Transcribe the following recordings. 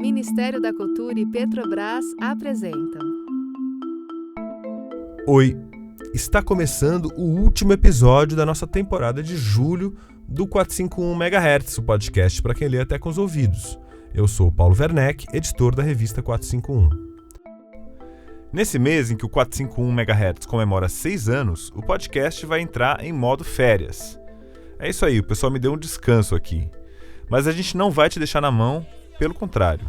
Ministério da Cultura e Petrobras apresentam. Oi, está começando o último episódio da nossa temporada de julho do 451 MHz, o podcast para quem lê até com os ouvidos. Eu sou o Paulo Werneck, editor da revista 451. Nesse mês em que o 451 MHz comemora 6 anos, o podcast vai entrar em modo férias. É isso aí, o pessoal me deu um descanso aqui. Mas a gente não vai te deixar na mão, pelo contrário.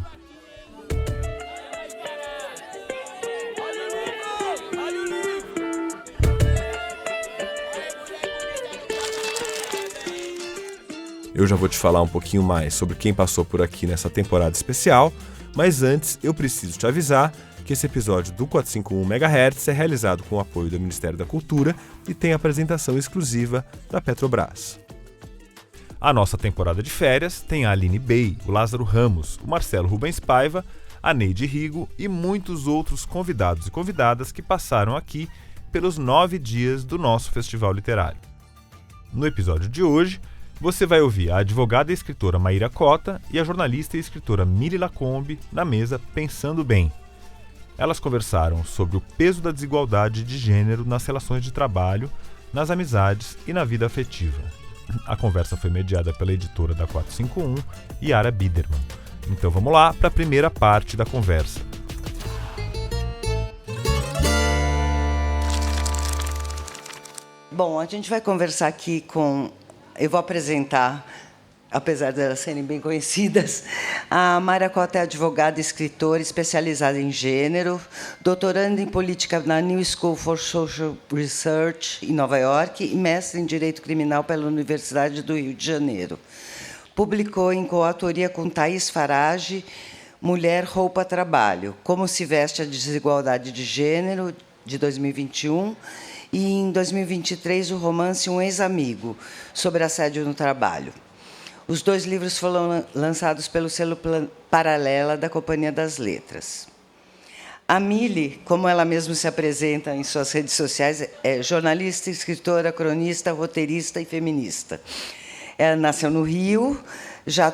Eu já vou te falar um pouquinho mais sobre quem passou por aqui nessa temporada especial, mas antes eu preciso te avisar que esse episódio do 451 MHz é realizado com o apoio do Ministério da Cultura e tem apresentação exclusiva da Petrobras. A nossa temporada de férias tem a Aline Bey, o Lázaro Ramos, o Marcelo Rubens Paiva, a Neide Rigo e muitos outros convidados e convidadas que passaram aqui pelos 9 dias do nosso festival literário. No episódio de hoje, você vai ouvir a advogada e escritora Maíra Cota e a jornalista e escritora Mili Lacombe na mesa Pensando Bem. Elas conversaram sobre o peso da desigualdade de gênero nas relações de trabalho, nas amizades e na vida afetiva. A conversa foi mediada pela editora da 451, Yara Biderman. Então vamos lá para a primeira parte da conversa. Bom, a gente vai conversar aqui com... Eu vou apresentar, apesar de elas serem bem conhecidas, a Maíra Cota é advogada e escritora especializada em gênero, doutoranda em política na New School for Social Research, em Nova York, e mestre em Direito Criminal pela Universidade do Rio de Janeiro. Publicou em coautoria com Thaís Farage, Mulher, Roupa, Trabalho, Como se veste a desigualdade de gênero, de 2021, e, em 2023, o romance Um Ex-Amigo, sobre assédio no trabalho. Os 2 livros foram lançados pelo selo Paralela da Companhia das Letras. A Mili, como ela mesma se apresenta em suas redes sociais, é jornalista, escritora, cronista, roteirista e feminista. Ela nasceu no Rio, já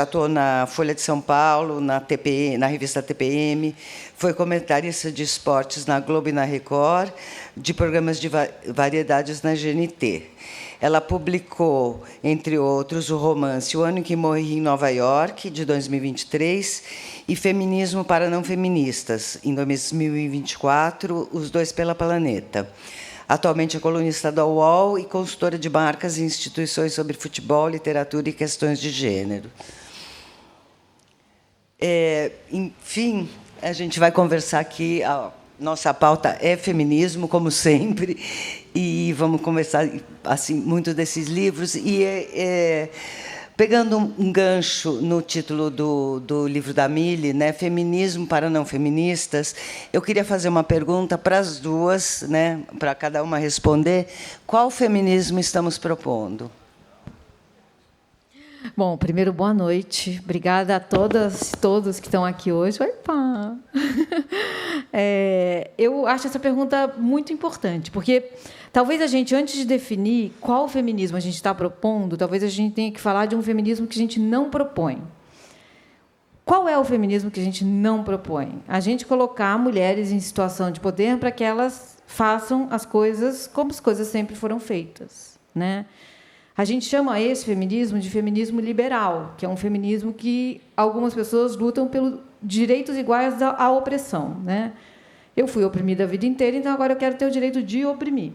atuou na Folha de São Paulo, na revista TPM, foi comentarista de esportes na Globo e na Record, de programas de variedades na GNT. Ela publicou, entre outros, o romance O Ano em que Morri em Nova York, de 2023, e Feminismo para Não Feministas, em 2024, os 2 pela Planeta. Atualmente é colunista da UOL e consultora de marcas e instituições sobre futebol, literatura e questões de gênero. Enfim, a gente vai conversar aqui. A nossa pauta é feminismo, como sempre, e vamos conversar assim, muito desses livros. E pegando um gancho no título do livro da Mili, né, Feminismo para Não Feministas, eu queria fazer uma pergunta para as duas, né, para cada uma responder. Qual feminismo estamos propondo? Bom, primeiro, boa noite. Obrigada a todas e todos que estão aqui hoje. Oi, pá! Eu acho essa pergunta muito importante, porque talvez a gente, antes de definir qual feminismo a gente está propondo, talvez a gente tenha que falar de um feminismo que a gente não propõe. Qual é o feminismo que a gente não propõe? A gente colocar mulheres em situação de poder para que elas façam as coisas como as coisas sempre foram feitas, né? A gente chama esse feminismo de feminismo liberal, que é um feminismo que algumas pessoas lutam pelos direitos iguais à opressão, né? Eu fui oprimida a vida inteira, então agora eu quero ter o direito de oprimir.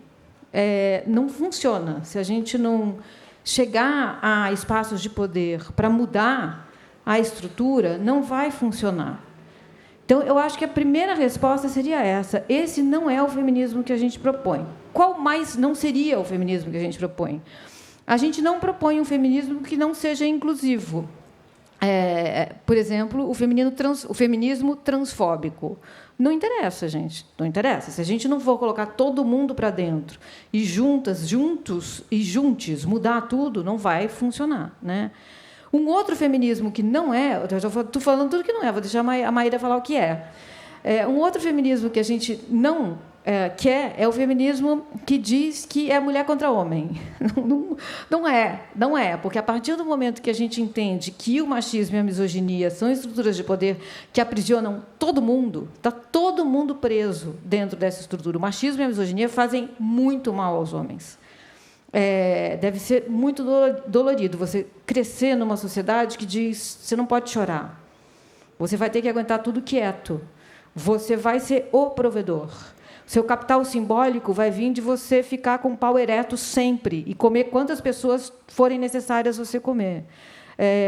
Não funciona. Se a gente não chegar a espaços de poder para mudar a estrutura, não vai funcionar. Então, eu acho que a primeira resposta seria essa. Esse não é o feminismo que a gente propõe. Qual mais não seria o feminismo que a gente propõe? A gente não propõe um feminismo que não seja inclusivo. Por exemplo, o feminismo transfóbico. Não interessa, gente. Não interessa. Se a gente não for colocar todo mundo para dentro e juntos e juntos mudar tudo, não vai funcionar, né? Um outro feminismo que não é... Eu já estou falando tudo que não é, vou deixar a Maíra falar o que é. Um outro feminismo que a gente não quer é o feminismo que diz que é mulher contra homem. Não é, porque a partir do momento que a gente entende que o machismo e a misoginia são estruturas de poder que aprisionam todo mundo, está todo mundo preso dentro dessa estrutura. O machismo e a misoginia fazem muito mal aos homens. Deve ser muito dolorido você crescer numa sociedade que diz: você não pode chorar, você vai ter que aguentar tudo quieto, você vai ser o provedor. Seu capital simbólico vai vir de você ficar com o pau ereto sempre e comer quantas pessoas forem necessárias você comer.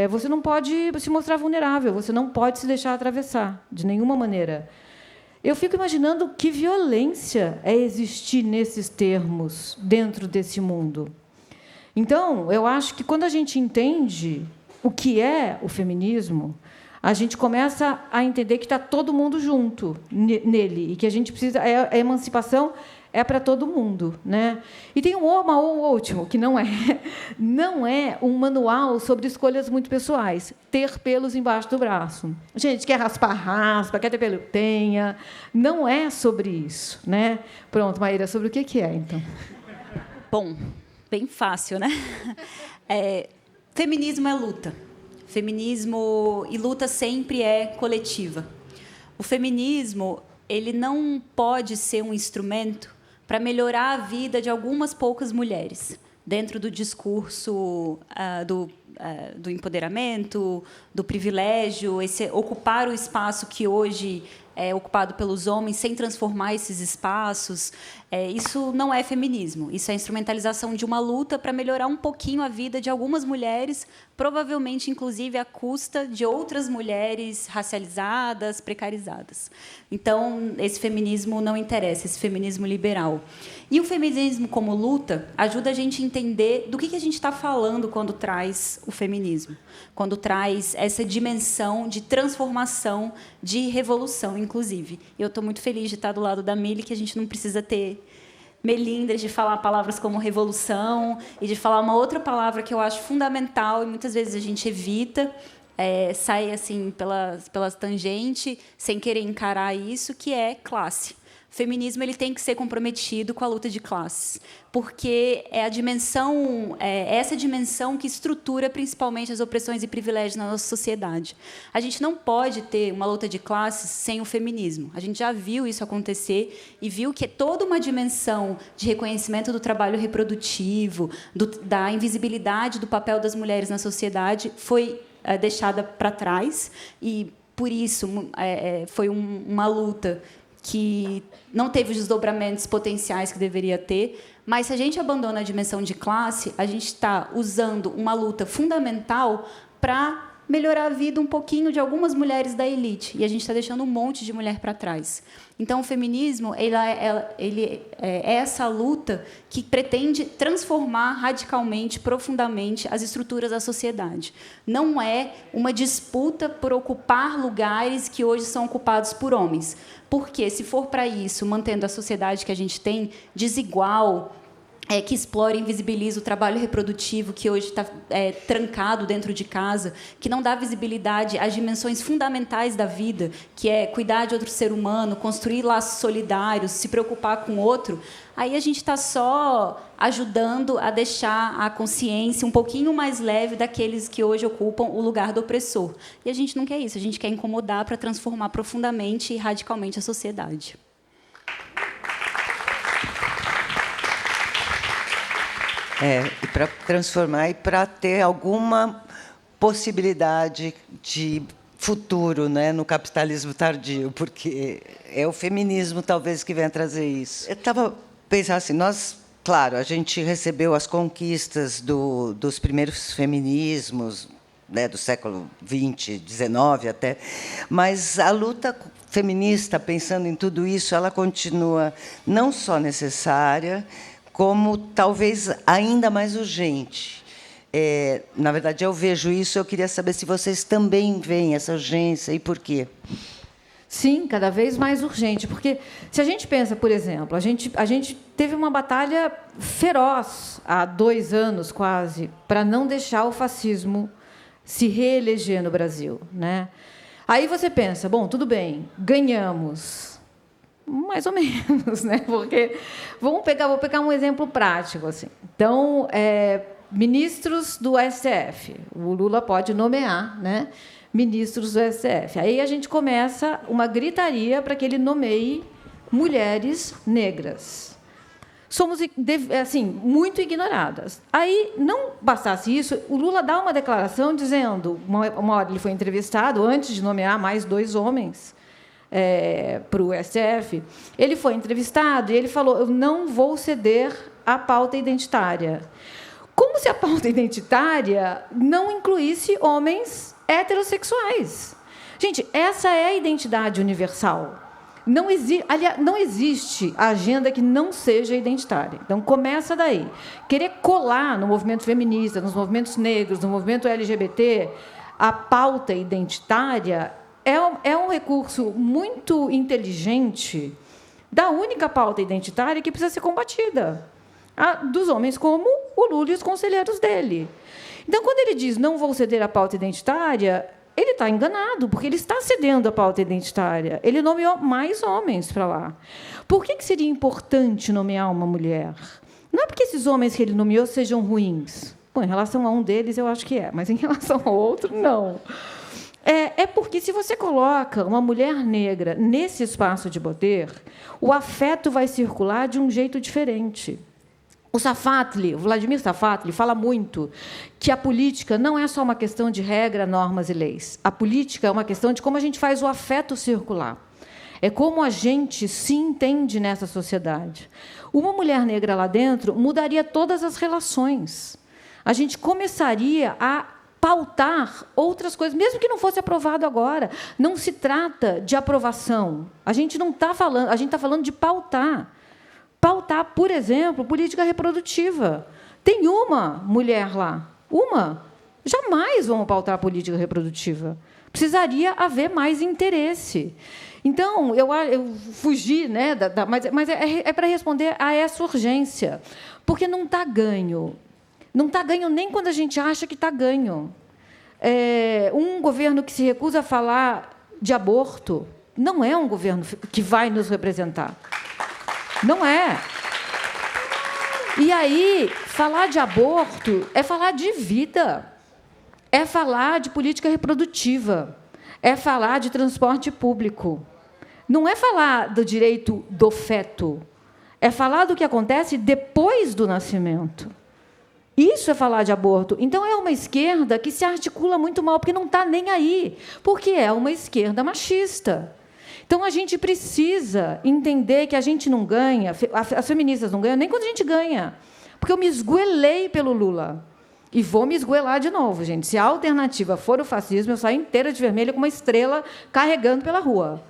Você não pode se mostrar vulnerável, você não pode se deixar atravessar, de nenhuma maneira. Eu fico imaginando que violência é existir nesses termos, dentro desse mundo. Então, eu acho que, quando a gente entende o que é o feminismo, a gente começa a entender que está todo mundo junto nele e que a gente precisa... A emancipação é para todo mundo, né? E tem um último, que não é um manual sobre escolhas muito pessoais. Ter pelos embaixo do braço. Gente, quer raspar, raspa, quer ter pelo, tenha. Não é sobre isso, né? Pronto, Maíra, sobre o que é, então? Bom, bem fácil, né? Feminismo é luta. Feminismo e luta sempre é coletiva. O feminismo, ele não pode ser um instrumento para melhorar a vida de algumas poucas mulheres, dentro do discurso do empoderamento, do privilégio, ocupar o espaço que hoje é ocupado pelos homens, sem transformar esses espaços. Isso não é feminismo. Isso é instrumentalização de uma luta para melhorar um pouquinho a vida de algumas mulheres, provavelmente, inclusive, à custa de outras mulheres racializadas, precarizadas. Então, esse feminismo não interessa, esse feminismo liberal. E o feminismo como luta ajuda a gente a entender do que a gente está falando quando traz o feminismo, quando traz essa dimensão de transformação, de revolução, inclusive. Eu estou muito feliz de estar do lado da Mili, que a gente não precisa ter melindres de falar palavras como revolução e de falar uma outra palavra que eu acho fundamental e muitas vezes a gente evita, sai assim pelas tangentes, sem querer encarar isso, que é classe. O feminismo ele tem que ser comprometido com a luta de classes, porque é essa dimensão que estrutura principalmente as opressões e privilégios na nossa sociedade. A gente não pode ter uma luta de classes sem o feminismo. A gente já viu isso acontecer e viu que toda uma dimensão de reconhecimento do trabalho reprodutivo, da invisibilidade do papel das mulheres na sociedade foi deixada para trás, e, por isso, foi uma luta que não teve os desdobramentos potenciais que deveria ter, mas se a gente abandona a dimensão de classe, a gente está usando uma luta fundamental para melhorar a vida um pouquinho de algumas mulheres da elite, e a gente está deixando um monte de mulher para trás. Então, o feminismo ele é essa luta que pretende transformar radicalmente, profundamente, as estruturas da sociedade. Não é uma disputa por ocupar lugares que hoje são ocupados por homens. Porque, se for para isso, mantendo a sociedade que a gente tem, desigual, que explora e invisibiliza o trabalho reprodutivo, que hoje está trancado dentro de casa, que não dá visibilidade às dimensões fundamentais da vida, que é cuidar de outro ser humano, construir laços solidários, se preocupar com o outro, aí a gente está só ajudando a deixar a consciência um pouquinho mais leve daqueles que hoje ocupam o lugar do opressor. E a gente não quer isso, a gente quer incomodar para transformar profundamente e radicalmente a sociedade. E para transformar e para ter alguma possibilidade de futuro, né, no capitalismo tardio, porque é o feminismo, talvez, que venha trazer isso. Eu estava pensando assim, claro, a gente recebeu as conquistas dos primeiros feminismos, né, do século XX, XIX até, mas a luta feminista, pensando em tudo isso, ela continua não só necessária, como talvez ainda mais urgente. Na verdade, eu vejo isso, eu queria saber se vocês também veem essa urgência e por quê. Sim, cada vez mais urgente, porque se a gente pensa, por exemplo, a gente teve uma batalha feroz há 2 anos quase para não deixar o fascismo se reeleger no Brasil, né? Aí você pensa, bom, tudo bem, ganhamos. Mais ou menos, né? Porque vou pegar um exemplo prático, assim. Então, ministros do STF, o Lula pode nomear, né, ministros do STF. Aí a gente começa uma gritaria para que ele nomeie mulheres negras. Somos, assim, muito ignoradas. Aí, não bastasse isso, o Lula dá uma declaração dizendo, uma hora ele foi entrevistado, antes de nomear mais 2 homens para o STF, ele foi entrevistado e ele falou: eu não vou ceder à pauta identitária. Como se a pauta identitária não incluísse homens heterossexuais. Gente, essa é a identidade universal. Não existe agenda que não seja identitária. Então, começa daí. Querer colar no movimento feminista, nos movimentos negros, no movimento LGBT, a pauta identitária é um recurso muito inteligente da única pauta identitária que precisa ser combatida, a dos homens como o Lula e os conselheiros dele. Então, quando ele diz não vou ceder à pauta identitária, ele está enganado, porque ele está cedendo à pauta identitária. Ele nomeou mais homens para lá. Por que seria importante nomear uma mulher? Não é porque esses homens que ele nomeou sejam ruins. Bom, em relação a um deles, eu acho que é, mas em relação ao outro, não. É porque, se você coloca uma mulher negra nesse espaço de poder, o afeto vai circular de um jeito diferente. O Vladimir Safatli, fala muito que a política não é só uma questão de regra, normas e leis. A política é uma questão de como a gente faz o afeto circular. É como a gente se entende nessa sociedade. Uma mulher negra lá dentro mudaria todas as relações. A gente começaria a pautar outras coisas, mesmo que não fosse aprovado agora. Não se trata de aprovação. A gente está falando de pautar. Pautar, por exemplo, política reprodutiva. Tem uma mulher lá. Uma. Jamais vamos pautar a política reprodutiva. Precisaria haver mais interesse. Então, eu fugi, né, mas é para responder a essa urgência. Porque não está ganho. Não está ganho nem quando a gente acha que está ganho. Um governo que se recusa a falar de aborto não é um governo que vai nos representar. Não é. E aí, falar de aborto é falar de vida, é falar de política reprodutiva, é falar de transporte público. Não é falar do direito do feto, é falar do que acontece depois do nascimento. Isso é falar de aborto. Então, é uma esquerda que se articula muito mal, porque não está nem aí, porque é uma esquerda machista. Então, a gente precisa entender que a gente não ganha, as feministas não ganham nem quando a gente ganha, porque eu me esgoelei pelo Lula. E vou me esgoelar de novo, gente. Se a alternativa for o fascismo, eu saio inteira de vermelho com uma estrela carregando pela rua.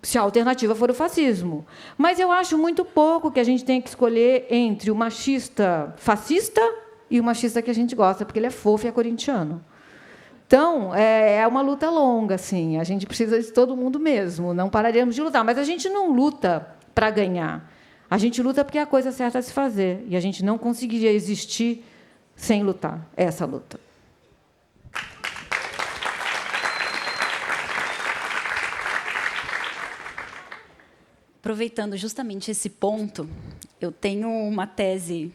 Se a alternativa for o fascismo. Mas eu acho muito pouco que a gente tenha que escolher entre o machista fascista e o machista que a gente gosta, porque ele é fofo e é corintiano. Então, é uma luta longa, assim. A gente precisa de todo mundo mesmo. Não pararemos de lutar. Mas a gente não luta para ganhar. A gente luta porque é a coisa certa a se fazer. E a gente não conseguiria existir sem lutar. Essa luta. Aproveitando justamente esse ponto, eu tenho uma tese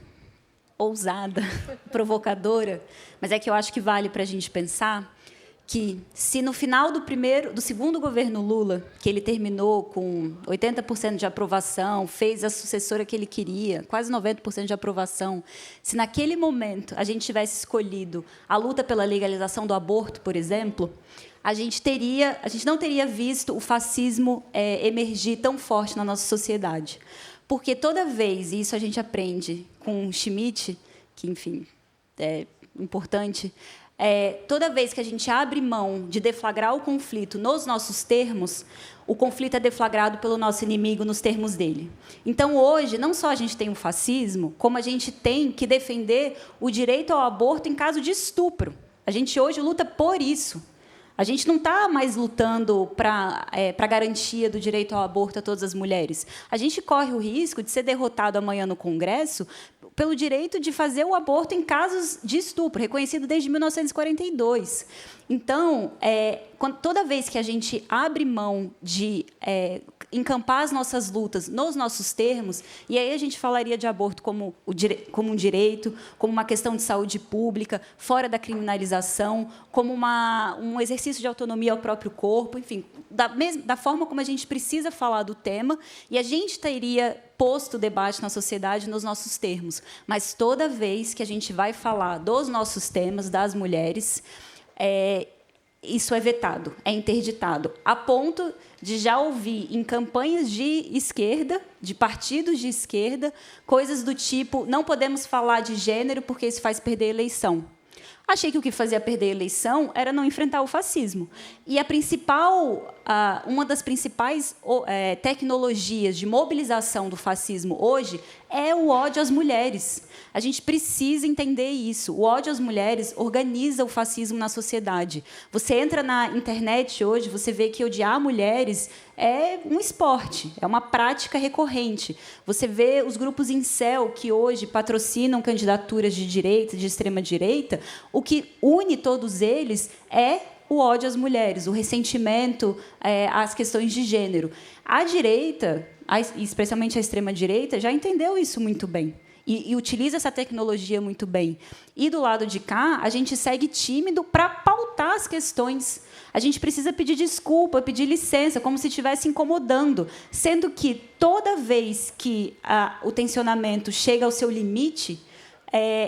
ousada, provocadora, mas é que eu acho que vale para a gente pensar que, se no final do segundo governo Lula, que ele terminou com 80% de aprovação, fez a sucessora que ele queria, quase 90% de aprovação, se naquele momento a gente tivesse escolhido a luta pela legalização do aborto, por exemplo, a gente não teria visto o fascismo emergir tão forte na nossa sociedade. Porque toda vez, e isso a gente aprende com Schmitt, que, enfim, é importante, toda vez que a gente abre mão de deflagrar o conflito nos nossos termos, o conflito é deflagrado pelo nosso inimigo nos termos dele. Então, hoje, não só a gente tem o fascismo, como a gente tem que defender o direito ao aborto em caso de estupro. A gente hoje luta por isso. A gente não está mais lutando para a garantia do direito ao aborto a todas as mulheres. A gente corre o risco de ser derrotado amanhã no Congresso pelo direito de fazer o aborto em casos de estupro, reconhecido desde 1942. Então, toda vez que a gente abre mão de encampar as nossas lutas nos nossos termos, e aí a gente falaria de aborto como um direito, como uma questão de saúde pública, fora da criminalização, como um exercício de autonomia ao próprio corpo, enfim, da forma como a gente precisa falar do tema, e a gente teria posto o debate na sociedade nos nossos termos. Mas toda vez que a gente vai falar dos nossos temas, das mulheres, isso é vetado, é interditado, a ponto de já ouvir em campanhas de esquerda, de partidos de esquerda, coisas do tipo: não podemos falar de gênero porque isso faz perder a eleição. Achei que o que fazia perder a eleição era não enfrentar o fascismo. E uma das principais tecnologias de mobilização do fascismo hoje é o ódio às mulheres. A gente precisa entender isso. O ódio às mulheres organiza o fascismo na sociedade. Você entra na internet hoje, você vê que odiar mulheres é um esporte, é uma prática recorrente. Você vê os grupos incel que hoje patrocinam candidaturas de direita, de extrema-direita, o que une todos eles é o ódio às mulheres, o ressentimento às questões de gênero. A direita, especialmente a extrema-direita, já entendeu isso muito bem. E utiliza essa tecnologia muito bem. E, do lado de cá, a gente segue tímido para pautar as questões. A gente precisa pedir desculpa, pedir licença, como se estivesse incomodando, sendo que, toda vez que o tensionamento chega ao seu limite,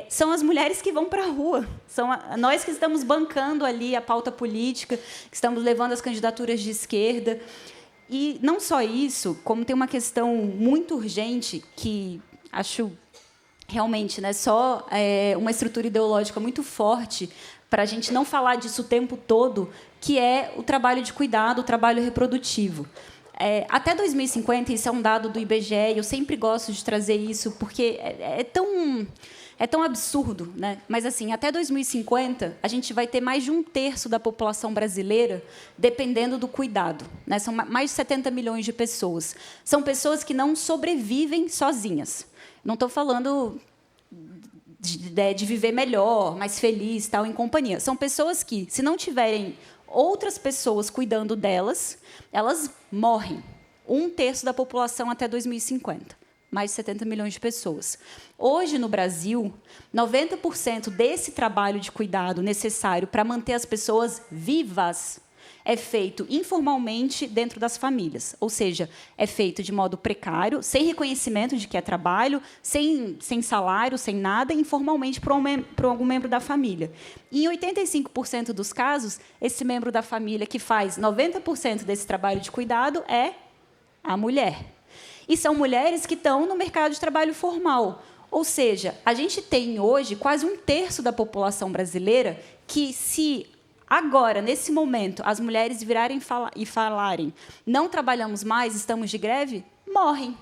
são as mulheres que vão para a rua. São nós que estamos bancando ali a pauta política, que estamos levando as candidaturas de esquerda. E, não só isso, como tem uma questão muito urgente que acho realmente, né, só uma estrutura ideológica muito forte para a gente não falar disso o tempo todo, que é o trabalho de cuidado, o trabalho reprodutivo. Até 2050, isso é um dado do IBGE, e eu sempre gosto de trazer isso, porque é tão absurdo, né? Mas, assim, até 2050, a gente vai ter mais de 1/3 da população brasileira dependendo do cuidado, né? São mais de 70 milhões de pessoas. São pessoas que não sobrevivem sozinhas. Não estou falando de viver melhor, mais feliz, tal, em companhia. São pessoas que, se não tiverem outras pessoas cuidando delas, elas morrem. 1/3 da população até 2050. Mais de 70 milhões de pessoas. Hoje, no Brasil, 90% desse trabalho de cuidado necessário para manter as pessoas vivas é feito informalmente dentro das famílias. Ou seja, é feito de modo precário, sem reconhecimento de que é trabalho, sem salário, sem nada, informalmente por algum membro da família. E, em 85% dos casos, esse membro da família que faz 90% desse trabalho de cuidado é a mulher. E são mulheres que estão no mercado de trabalho formal. Ou seja, a gente tem hoje quase 1/3 da população brasileira que, se agora, nesse momento, as mulheres virarem e falarem: não trabalhamos mais, estamos de greve, morrem.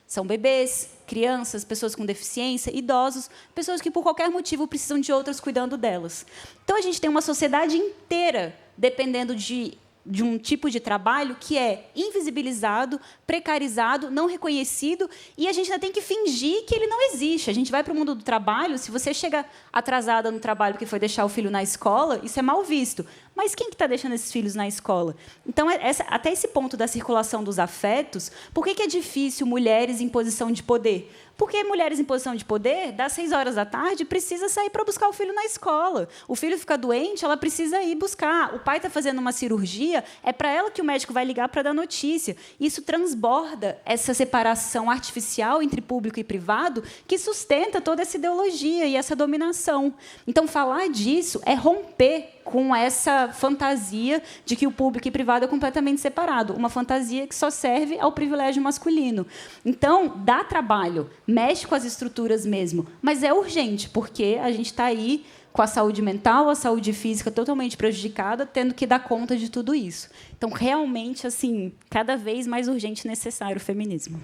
São bebês, crianças, pessoas com deficiência, idosos, pessoas que, por qualquer motivo, precisam de outras cuidando delas. Então, a gente tem uma sociedade inteira dependendo de um tipo de trabalho que é invisibilizado, precarizado, não reconhecido, e a gente ainda tem que fingir que ele não existe. A gente vai para o mundo do trabalho, se você chega atrasada no trabalho porque foi deixar o filho na escola, isso é mal visto. Mas quem que está deixando esses filhos na escola? Então, até esse ponto da circulação dos afetos, por que é difícil mulheres em posição de poder? Porque mulheres em posição de poder, das 6 horas da tarde, precisa sair para buscar o filho na escola. O filho fica doente, ela precisa ir buscar. O pai está fazendo uma cirurgia, é para ela que o médico vai ligar para dar notícia. Isso transborda essa separação artificial entre público e privado que sustenta toda essa ideologia e essa dominação. Então, falar disso é romper com essa fantasia de que o público e privado é completamente separado, uma fantasia que só serve ao privilégio masculino. Então, dá trabalho, mexe com as estruturas mesmo, mas é urgente, porque a gente está aí com a saúde mental, a saúde física totalmente prejudicada, tendo que dar conta de tudo isso. Então, realmente, assim, cada vez mais urgente e necessário o feminismo.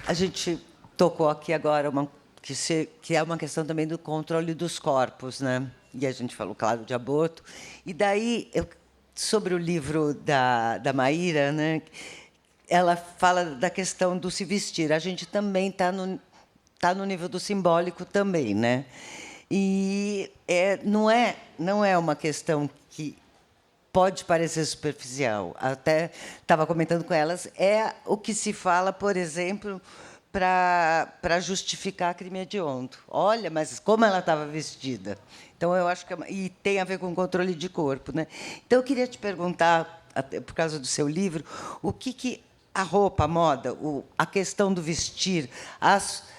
A gente tocou aqui agora que é uma questão também do controle dos corpos, né? E a gente falou, claro, de aborto. E daí, sobre o livro da Maíra, né? Ela fala da questão do se vestir. A gente também está no nível do simbólico também, né? E não é uma questão que pode parecer superficial. Até estava comentando com elas, é o que se fala, por exemplo, para justificar a crime hediondo. Olha, mas como ela estava vestida. Então, eu acho que e tem a ver com controle de corpo, né? Então, eu queria te perguntar, até por causa do seu livro, o que a roupa, a moda, a questão do vestir, as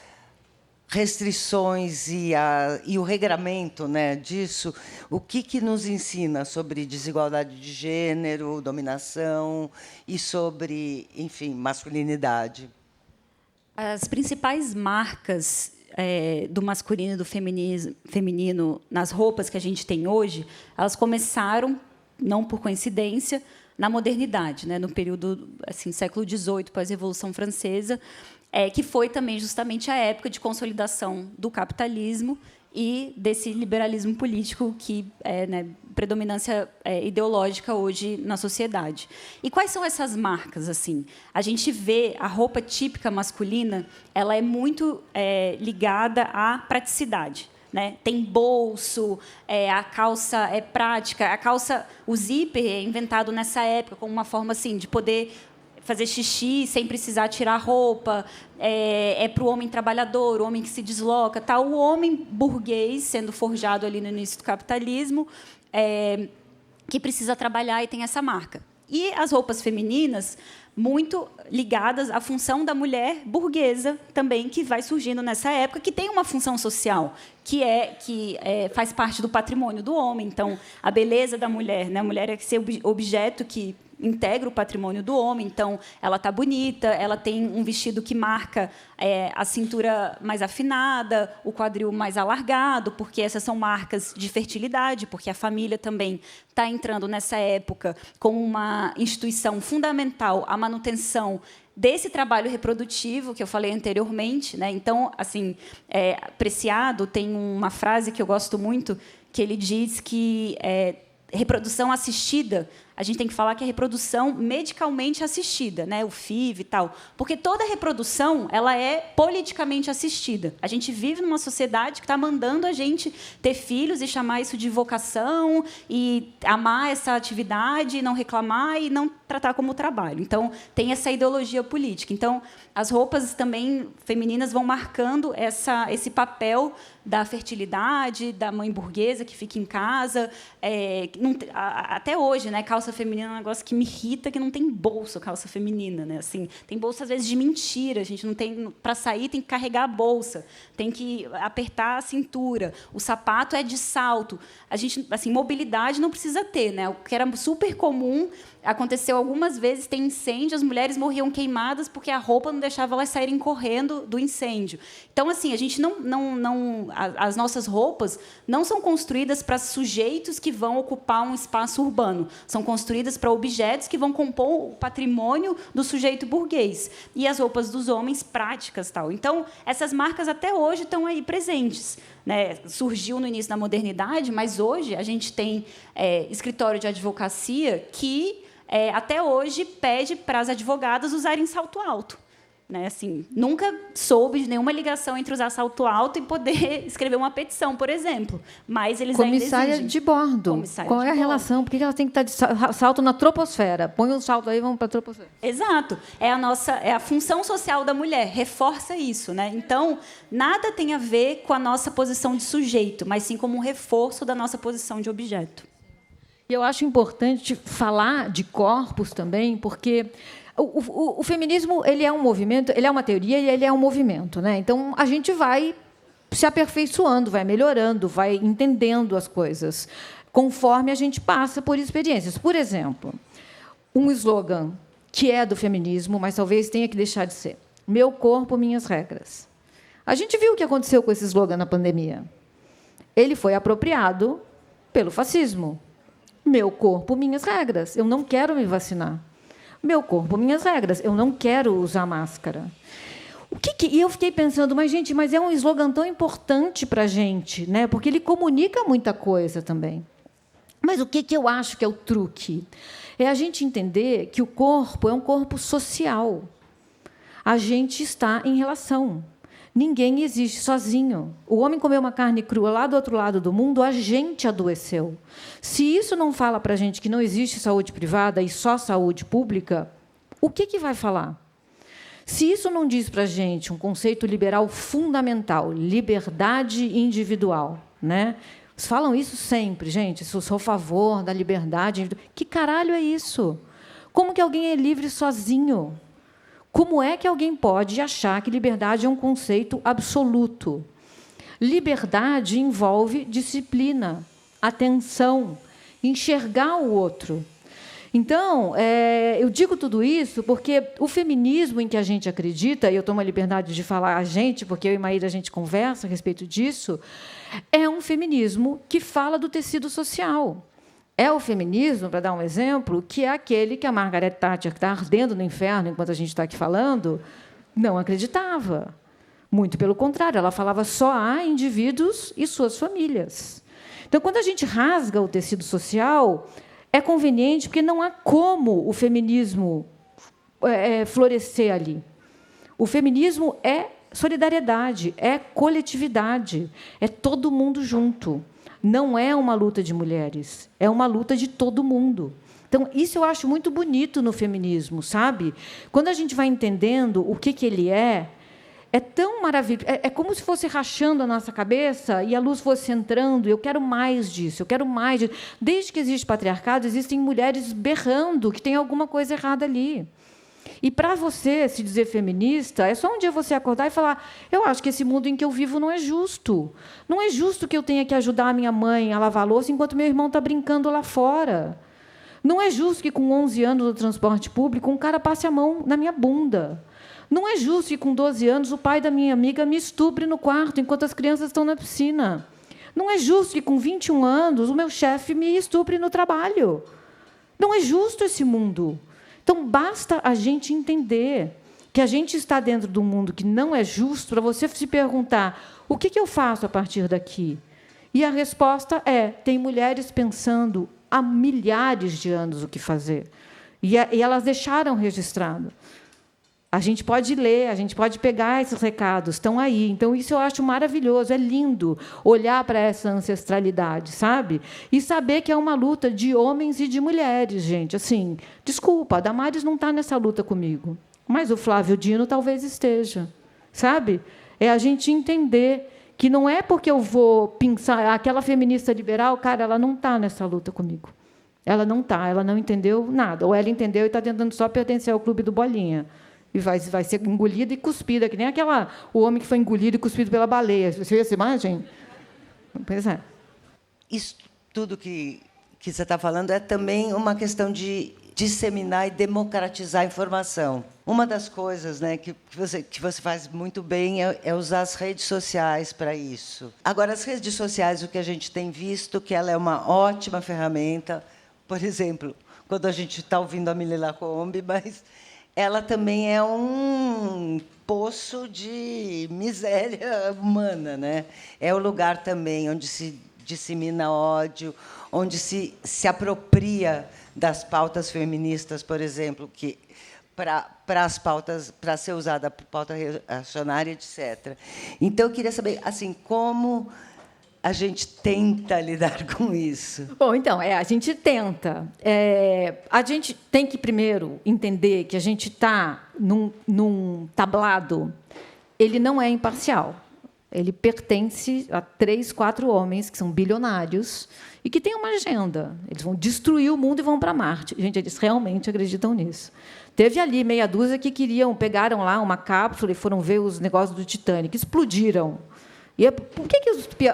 restrições e o regramento, né, disso, o que nos ensina sobre desigualdade de gênero, dominação e sobre, enfim, masculinidade? As principais marcas do masculino e do feminino nas roupas que a gente tem hoje, elas começaram, não por coincidência, na modernidade, né, no período assim, século XVIII, pós-Revolução Francesa, que foi também justamente a época de consolidação do capitalismo e desse liberalismo político que é, né, predominância ideológica hoje na sociedade. E quais são essas marcas? Assim, a gente vê a roupa típica masculina, ela é muito ligada à praticidade. Né? Tem bolso, a calça é prática, o zíper é inventado nessa época como uma forma assim de poder fazer xixi sem precisar tirar a roupa, para o homem trabalhador, o homem que se desloca, tá? O homem burguês sendo forjado ali no início do capitalismo, que precisa trabalhar e tem essa marca. E as roupas femininas, muito ligadas à função da mulher burguesa também, que vai surgindo nessa época, que tem uma função social, que faz parte do patrimônio do homem. Então, a beleza da mulher, né? A mulher é esse objeto que integra o patrimônio do homem. Então, ela está bonita, ela tem um vestido que marca a cintura mais afinada, o quadril mais alargado, porque essas são marcas de fertilidade, porque a família também está entrando nessa época como uma instituição fundamental à manutenção desse trabalho reprodutivo que eu falei anteriormente, né? Então, assim, Preciado tem uma frase que eu gosto muito, que ele diz que reprodução assistida, a gente tem que falar que é reprodução medicalmente assistida, né? O FIV e tal, porque toda reprodução ela é politicamente assistida. A gente vive numa sociedade que está mandando a gente ter filhos e chamar isso de vocação e amar essa atividade, não reclamar e não tratar como trabalho. Então, tem essa ideologia política. Então, as roupas também femininas vão marcando esse papel da fertilidade, da mãe burguesa que fica em casa. Até hoje, né, calça feminina é um negócio que me irrita, que não tem bolso, calça feminina, né? Assim, tem bolsa às vezes de mentira, a gente não tem, para sair tem que carregar a bolsa, tem que apertar a cintura, o sapato é de salto. A gente, assim, mobilidade não precisa ter, né? O que era super comum, aconteceu algumas vezes, tem incêndio, as mulheres morriam queimadas porque a roupa não deixava elas saírem correndo do incêndio. Então, assim, a gente as nossas roupas não são construídas para sujeitos que vão ocupar um espaço urbano, são construídas para objetos que vão compor o patrimônio do sujeito burguês. E as roupas dos homens, práticas, tal. Então, essas marcas até hoje estão aí presentes, né? Surgiu no início da modernidade, mas hoje a gente tem escritório de advocacia que até hoje pede para as advogadas usarem salto alto. Né? Assim, nunca soube de nenhuma ligação entre usar salto alto e poder escrever uma petição, por exemplo. Mas eles Comissária ainda exigem. de bordo. Qual é a relação? Por que ela tem que estar de salto na troposfera? Põe um salto aí e vamos para a troposfera. Exato. É a função social da mulher. Reforça isso. Né? Então, nada tem a ver com a nossa posição de sujeito, mas sim como um reforço da nossa posição de objeto. E eu acho importante falar de corpos também, porque o feminismo ele é um movimento, ele é uma teoria e ele é um movimento, né? Então a gente vai se aperfeiçoando, vai melhorando, vai entendendo as coisas conforme a gente passa por experiências. Por exemplo, um slogan que é do feminismo, mas talvez tenha que deixar de ser: meu corpo, minhas regras. A gente viu o que aconteceu com esse slogan na pandemia. Ele foi apropriado pelo fascismo. Meu corpo, minhas regras. Eu não quero me vacinar. Meu corpo, minhas regras. Eu não quero usar máscara. E eu fiquei pensando, mas é um slogan tão importante para a gente, né? Porque ele comunica muita coisa também. Mas o que eu acho que é o truque? É a gente entender que o corpo é um corpo social. A gente está em relação. Ninguém existe sozinho. O homem comeu uma carne crua lá do outro lado do mundo, a gente adoeceu. Se isso não fala para a gente que não existe saúde privada e só saúde pública, o que vai falar? Se isso não diz para a gente um conceito liberal fundamental, liberdade individual, né? Eles falam isso sempre, gente, eu sou a favor da liberdade individual. Que caralho é isso? Como que alguém é livre sozinho? Como é que alguém pode achar que liberdade é um conceito absoluto? Liberdade envolve disciplina, atenção, enxergar o outro. Então, eu digo tudo isso porque o feminismo em que a gente acredita, e eu tomo a liberdade de falar a gente, porque eu e Maíra a gente conversa a respeito disso, é um feminismo que fala do tecido social. É o feminismo, para dar um exemplo, que é aquele que a Margaret Thatcher, que está ardendo no inferno enquanto a gente está aqui falando, não acreditava. Muito pelo contrário, ela falava só a indivíduos e suas famílias. Então, quando a gente rasga o tecido social, é conveniente porque não há como o feminismo florescer ali. O feminismo é solidariedade, é coletividade, é todo mundo junto. Não é uma luta de mulheres, é uma luta de todo mundo. Então, isso eu acho muito bonito no feminismo, sabe? Quando a gente vai entendendo o que ele é tão maravilhoso. É como se fosse rachando a nossa cabeça e a luz fosse entrando. Eu quero mais disso, eu quero mais disso. Desde que existe patriarcado, existem mulheres berrando que tem alguma coisa errada ali. E, para você se dizer feminista, é só um dia você acordar e falar: eu acho que esse mundo em que eu vivo não é justo. Não é justo que eu tenha que ajudar a minha mãe a lavar a louça enquanto meu irmão está brincando lá fora. Não é justo que, com 11 anos no transporte público, um cara passe a mão na minha bunda. Não é justo que, com 12 anos, o pai da minha amiga me estupre no quarto enquanto as crianças estão na piscina. Não é justo que, com 21 anos, o meu chefe me estupre no trabalho. Não é justo esse mundo. Então, basta a gente entender que a gente está dentro de um mundo que não é justo para você se perguntar: o que eu faço a partir daqui? E a resposta é: tem mulheres pensando há milhares de anos o que fazer. E elas deixaram registrado. A gente pode ler, a gente pode pegar esses recados, estão aí. Então, isso eu acho maravilhoso, é lindo olhar para essa ancestralidade, sabe? E saber que é uma luta de homens e de mulheres, gente. Assim, desculpa, a Damares não está nessa luta comigo, mas o Flávio Dino talvez esteja, sabe? É a gente entender que não é porque eu vou pensar aquela feminista liberal, cara, ela não está nessa luta comigo. Ela não está, ela não entendeu nada. Ou ela entendeu e está tentando só pertencer ao clube do Bolinha. E vai ser engolida e cuspida, que nem o homem que foi engolido e cuspido pela baleia. Você viu essa imagem? Pois é. Isso tudo que você está falando é também uma questão de disseminar e democratizar a informação. Uma das coisas, né, que você faz muito bem é usar as redes sociais para isso. Agora, as redes sociais, o que a gente tem visto, que ela é uma ótima ferramenta. Por exemplo, quando a gente está ouvindo a Mili Lacombe, mas ela também é um poço de miséria humana, né? É o lugar também onde se dissemina ódio, onde se apropria das pautas feministas, por exemplo, que para as pautas, para ser usada para pauta reacionária, etc. Então, eu queria saber, assim, como a gente tenta lidar com isso? Bom, então, a gente tenta. A gente tem que, primeiro, entender que a gente está num tablado. Ele não é imparcial. Ele pertence a 3, 4 homens que são bilionários e que têm uma agenda. Eles vão destruir o mundo e vão para Marte. Gente, eles realmente acreditam nisso. Teve ali meia dúzia que pegaram lá uma cápsula e foram ver os negócios do Titanic. Explodiram. E por que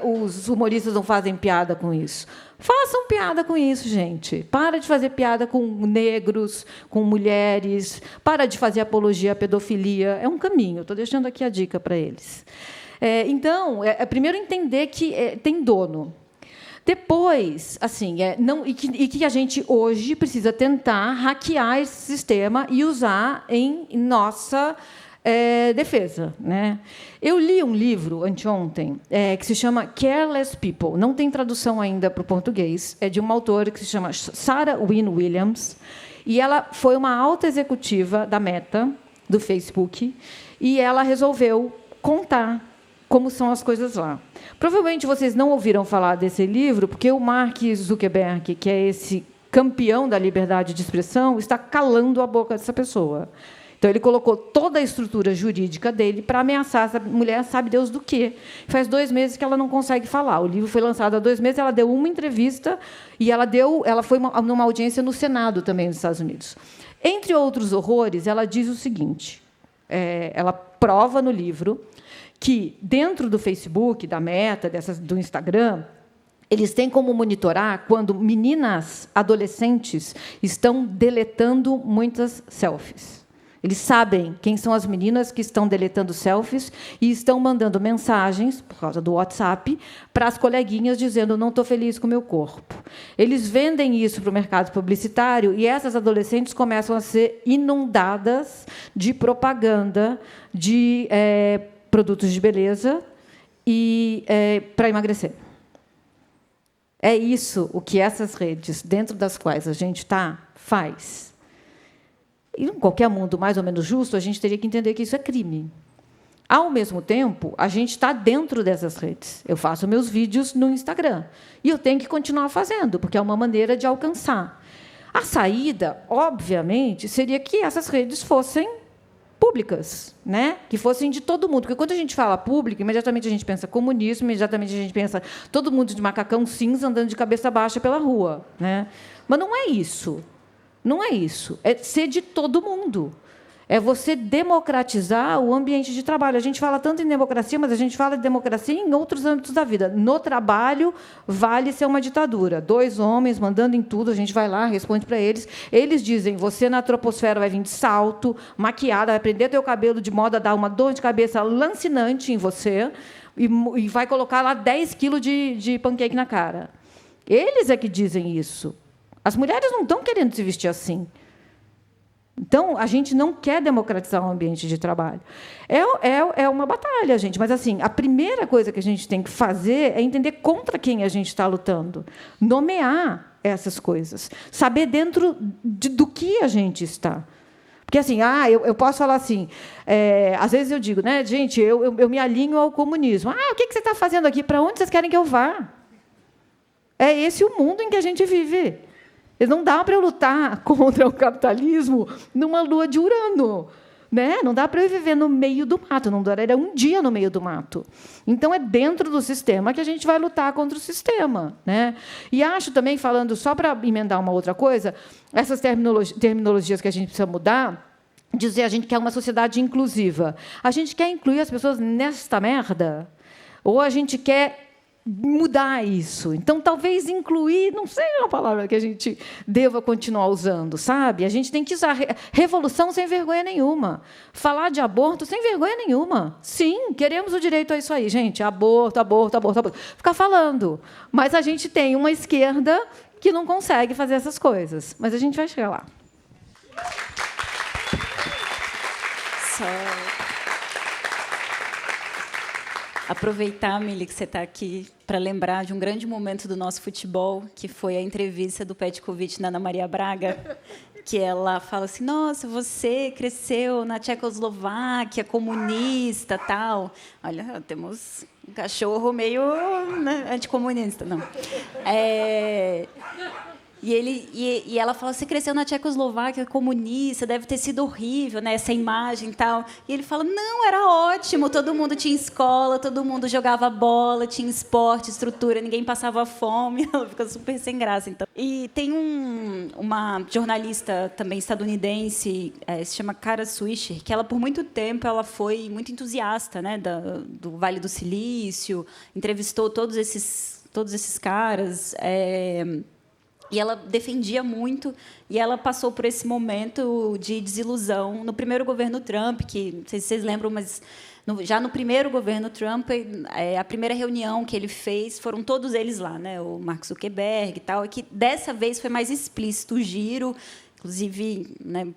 os humoristas não fazem piada com isso? Façam piada com isso, gente. Para de fazer piada com negros, com mulheres. Para de fazer apologia à pedofilia. É um caminho. Estou deixando aqui a dica para eles. Então, primeiro entender que tem dono. Depois, assim, e que a gente hoje precisa tentar hackear esse sistema e usar em nossa defesa, né? Eu li um livro anteontem que se chama Careless People. Não tem tradução ainda para o português. É de uma autora que se chama Sarah Wynne Williams. E ela foi uma alta executiva da Meta, do Facebook, e ela resolveu contar como são as coisas lá. Provavelmente vocês não ouviram falar desse livro, porque o Mark Zuckerberg, que é esse campeão da liberdade de expressão, está calando a boca dessa pessoa. Então, ele colocou toda a estrutura jurídica dele para ameaçar essa mulher, sabe Deus do quê. Faz 2 meses que ela não consegue falar. O livro foi lançado há 2 meses, ela deu uma entrevista e ela foi numa audiência no Senado também dos Estados Unidos. Entre outros horrores, ela diz o seguinte, ela prova no livro que, dentro do Facebook, da Meta, do Instagram, eles têm como monitorar quando meninas adolescentes estão deletando muitas selfies. Eles sabem quem são as meninas que estão deletando selfies e estão mandando mensagens, por causa do WhatsApp, para as coleguinhas dizendo: não estou feliz com o meu corpo. Eles vendem isso para o mercado publicitário e essas adolescentes começam a ser inundadas de propaganda de produtos de beleza e para emagrecer. É isso o que essas redes, dentro das quais a gente está, faz. E, em qualquer mundo mais ou menos justo, a gente teria que entender que isso é crime. Ao mesmo tempo, a gente está dentro dessas redes. Eu faço meus vídeos no Instagram. E eu tenho que continuar fazendo, porque é uma maneira de alcançar. A saída, obviamente, seria que essas redes fossem públicas, né? Que fossem de todo mundo. Porque, quando a gente fala público, imediatamente a gente pensa comunismo, imediatamente a gente pensa todo mundo de macacão cinza andando de cabeça baixa pela rua, né? Mas não é isso. Não é isso. É ser de todo mundo. É você democratizar o ambiente de trabalho. A gente fala tanto em democracia, mas a gente fala de democracia em outros âmbitos da vida. No trabalho, vale ser uma ditadura. 2 homens mandando em tudo, a gente vai lá, responde para eles. Eles dizem: você na troposfera vai vir de salto, maquiada, vai prender teu cabelo de modo a dar uma dor de cabeça lancinante em você e vai colocar lá 10 quilos de pancake na cara. Eles é que dizem isso. As mulheres não estão querendo se vestir assim. Então, a gente não quer democratizar o ambiente de trabalho. É uma batalha, gente. Mas, assim, a primeira coisa que a gente tem que fazer é entender contra quem a gente está lutando. Nomear essas coisas. Saber dentro do que a gente está. Porque, assim, eu posso falar assim, às vezes eu digo, né, gente, eu me alinho ao comunismo. O que você está fazendo aqui? Para onde vocês querem que eu vá? É esse o mundo em que a gente vive. Não dá para eu lutar contra o capitalismo numa lua de Urano. Né? Não dá para eu viver no meio do mato, não duraria um dia no meio do mato. Então, é dentro do sistema que a gente vai lutar contra o sistema. Né? E acho também, falando, só para emendar uma outra coisa, essas terminologias que a gente precisa mudar, dizer a gente quer uma sociedade inclusiva. A gente quer incluir as pessoas nesta merda? Ou a gente quer mudar isso? Então, talvez incluir, não sei a palavra que a gente deva continuar usando, sabe? A gente tem que usar revolução sem vergonha nenhuma. Falar de aborto sem vergonha nenhuma. Sim, queremos o direito a isso aí, gente. Aborto, aborto, aborto, aborto. Ficar falando. Mas a gente tem uma esquerda que não consegue fazer essas coisas. Mas a gente vai chegar lá. Aproveitar, Mili, que você está aqui para lembrar de um grande momento do nosso futebol, que foi a entrevista do Petkovic na Ana Maria Braga, que ela fala assim: nossa, você cresceu na Tchecoslováquia, comunista, tal. Olha, temos um cachorro meio, né, anticomunista, não. E ela fala: você cresceu na Tchecoslováquia, comunista, deve ter sido horrível, né, essa imagem e tal. E ele fala: não, era ótimo, todo mundo tinha escola, todo mundo jogava bola, tinha esporte, estrutura, ninguém passava fome. Ela fica super sem graça. Então. E tem uma jornalista também estadunidense, se chama Kara Swisher, que ela, por muito tempo, ela foi muito entusiasta, né, do Vale do Silício, entrevistou todos esses caras. E ela defendia muito, e ela passou por esse momento de desilusão no primeiro governo Trump, que, não sei se vocês lembram, mas já no primeiro governo Trump, a primeira reunião que ele fez, foram todos eles lá, né, o Mark Zuckerberg e tal, e que dessa vez foi mais explícito o giro, inclusive, né,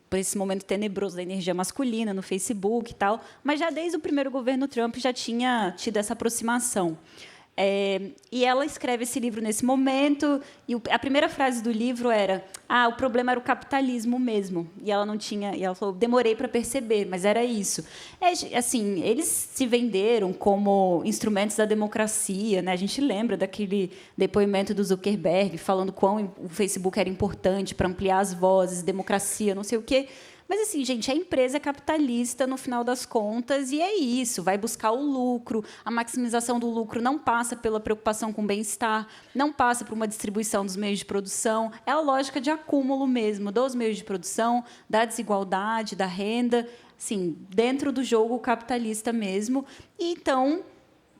por esse momento tenebroso da energia masculina no Facebook e tal, mas já desde o primeiro governo Trump já tinha tido essa aproximação. E ela escreve esse livro nesse momento, e a primeira frase do livro era: o problema era o capitalismo mesmo. E ela não tinha, e ela falou: demorei para perceber, mas era isso. Assim, eles se venderam como instrumentos da democracia, né? A gente lembra daquele depoimento do Zuckerberg falando quão o Facebook era importante para ampliar as vozes, democracia, não sei o quê. Mas, assim, gente, a empresa é capitalista no final das contas, e é isso, vai buscar o lucro. A maximização do lucro não passa pela preocupação com o bem-estar, não passa por uma distribuição dos meios de produção, é a lógica de acúmulo mesmo dos meios de produção, da desigualdade, da renda, assim, dentro do jogo capitalista mesmo. E, então,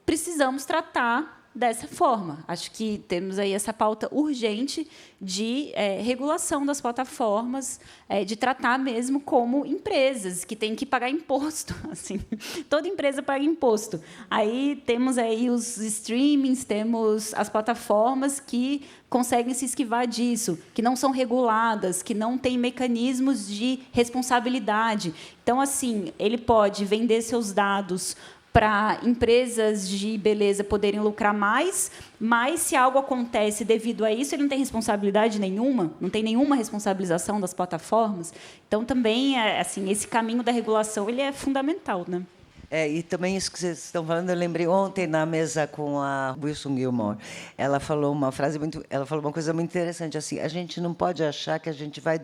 precisamos tratar dessa forma. Acho que temos aí essa pauta urgente de regulação das plataformas, de tratar mesmo como empresas que têm que pagar imposto. Assim, toda empresa paga imposto. Aí temos aí os streamings, temos as plataformas que conseguem se esquivar disso, que não são reguladas, que não têm mecanismos de responsabilidade. Então, assim, ele pode vender seus dados para empresas de beleza poderem lucrar mais, mas, se algo acontece devido a isso, ele não tem responsabilidade nenhuma, não tem nenhuma responsabilização das plataformas. Então, também, assim, esse caminho da regulação ele é fundamental, né? E também isso que vocês estão falando, eu lembrei ontem na mesa com a Wilson Gilmore. Ela falou uma coisa muito interessante, assim: a gente não pode achar que a gente vai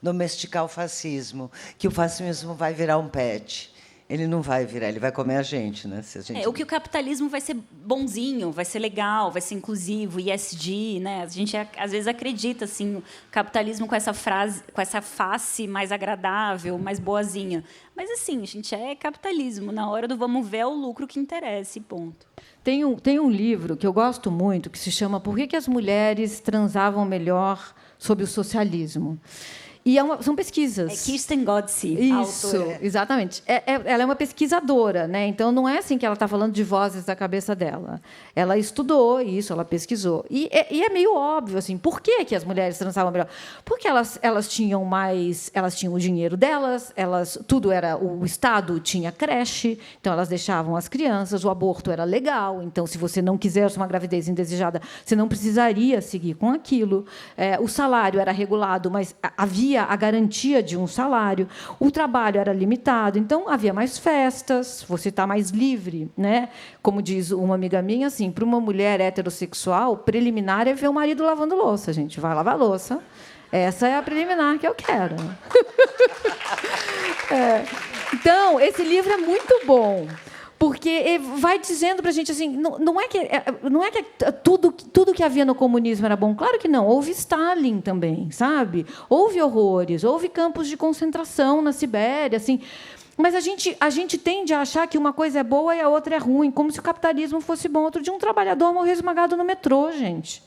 domesticar o fascismo, que o fascismo vai virar um pet. Ele não vai virar, ele vai comer a gente, né? Se a gente... O que o capitalismo vai ser bonzinho, vai ser legal, vai ser inclusivo, ESG, né? A gente às vezes acredita assim, o capitalismo com essa face mais agradável, mais boazinha. Mas, assim, gente, é capitalismo. Na hora do vamos ver, é o lucro que interessa, e ponto. Tem um livro que eu gosto muito que se chama Por que as mulheres transavam melhor sob o socialismo? E são pesquisas. É Kirsten Godsey, a autora. Exatamente. Ela é uma pesquisadora, né? Então, não é assim que ela está falando de vozes da cabeça dela. Ela estudou isso, ela pesquisou. E é meio óbvio, assim, por que as mulheres transavam melhor? Porque elas tinham o dinheiro delas, tudo era... O Estado tinha creche, então elas deixavam as crianças, o aborto era legal, então, se você não quisesse uma gravidez indesejada, você não precisaria seguir com aquilo. O salário era regulado, mas havia a garantia de um salário, o trabalho era limitado, então havia mais festas, você está mais livre, né? Como diz uma amiga minha, assim, para uma mulher heterossexual, preliminar é ver o marido lavando louça, gente, vai lavar louça. Essa é a preliminar que eu quero. Então, esse livro é muito bom. Porque vai dizendo para a gente assim, não é que tudo que havia no comunismo era bom. Claro que não. Houve Stalin também, sabe? Houve horrores, houve campos de concentração na Sibéria, assim. Mas a gente tende a achar que uma coisa é boa e a outra é ruim, como se o capitalismo fosse bom. Outro dia, um trabalhador morreu esmagado no metrô, gente.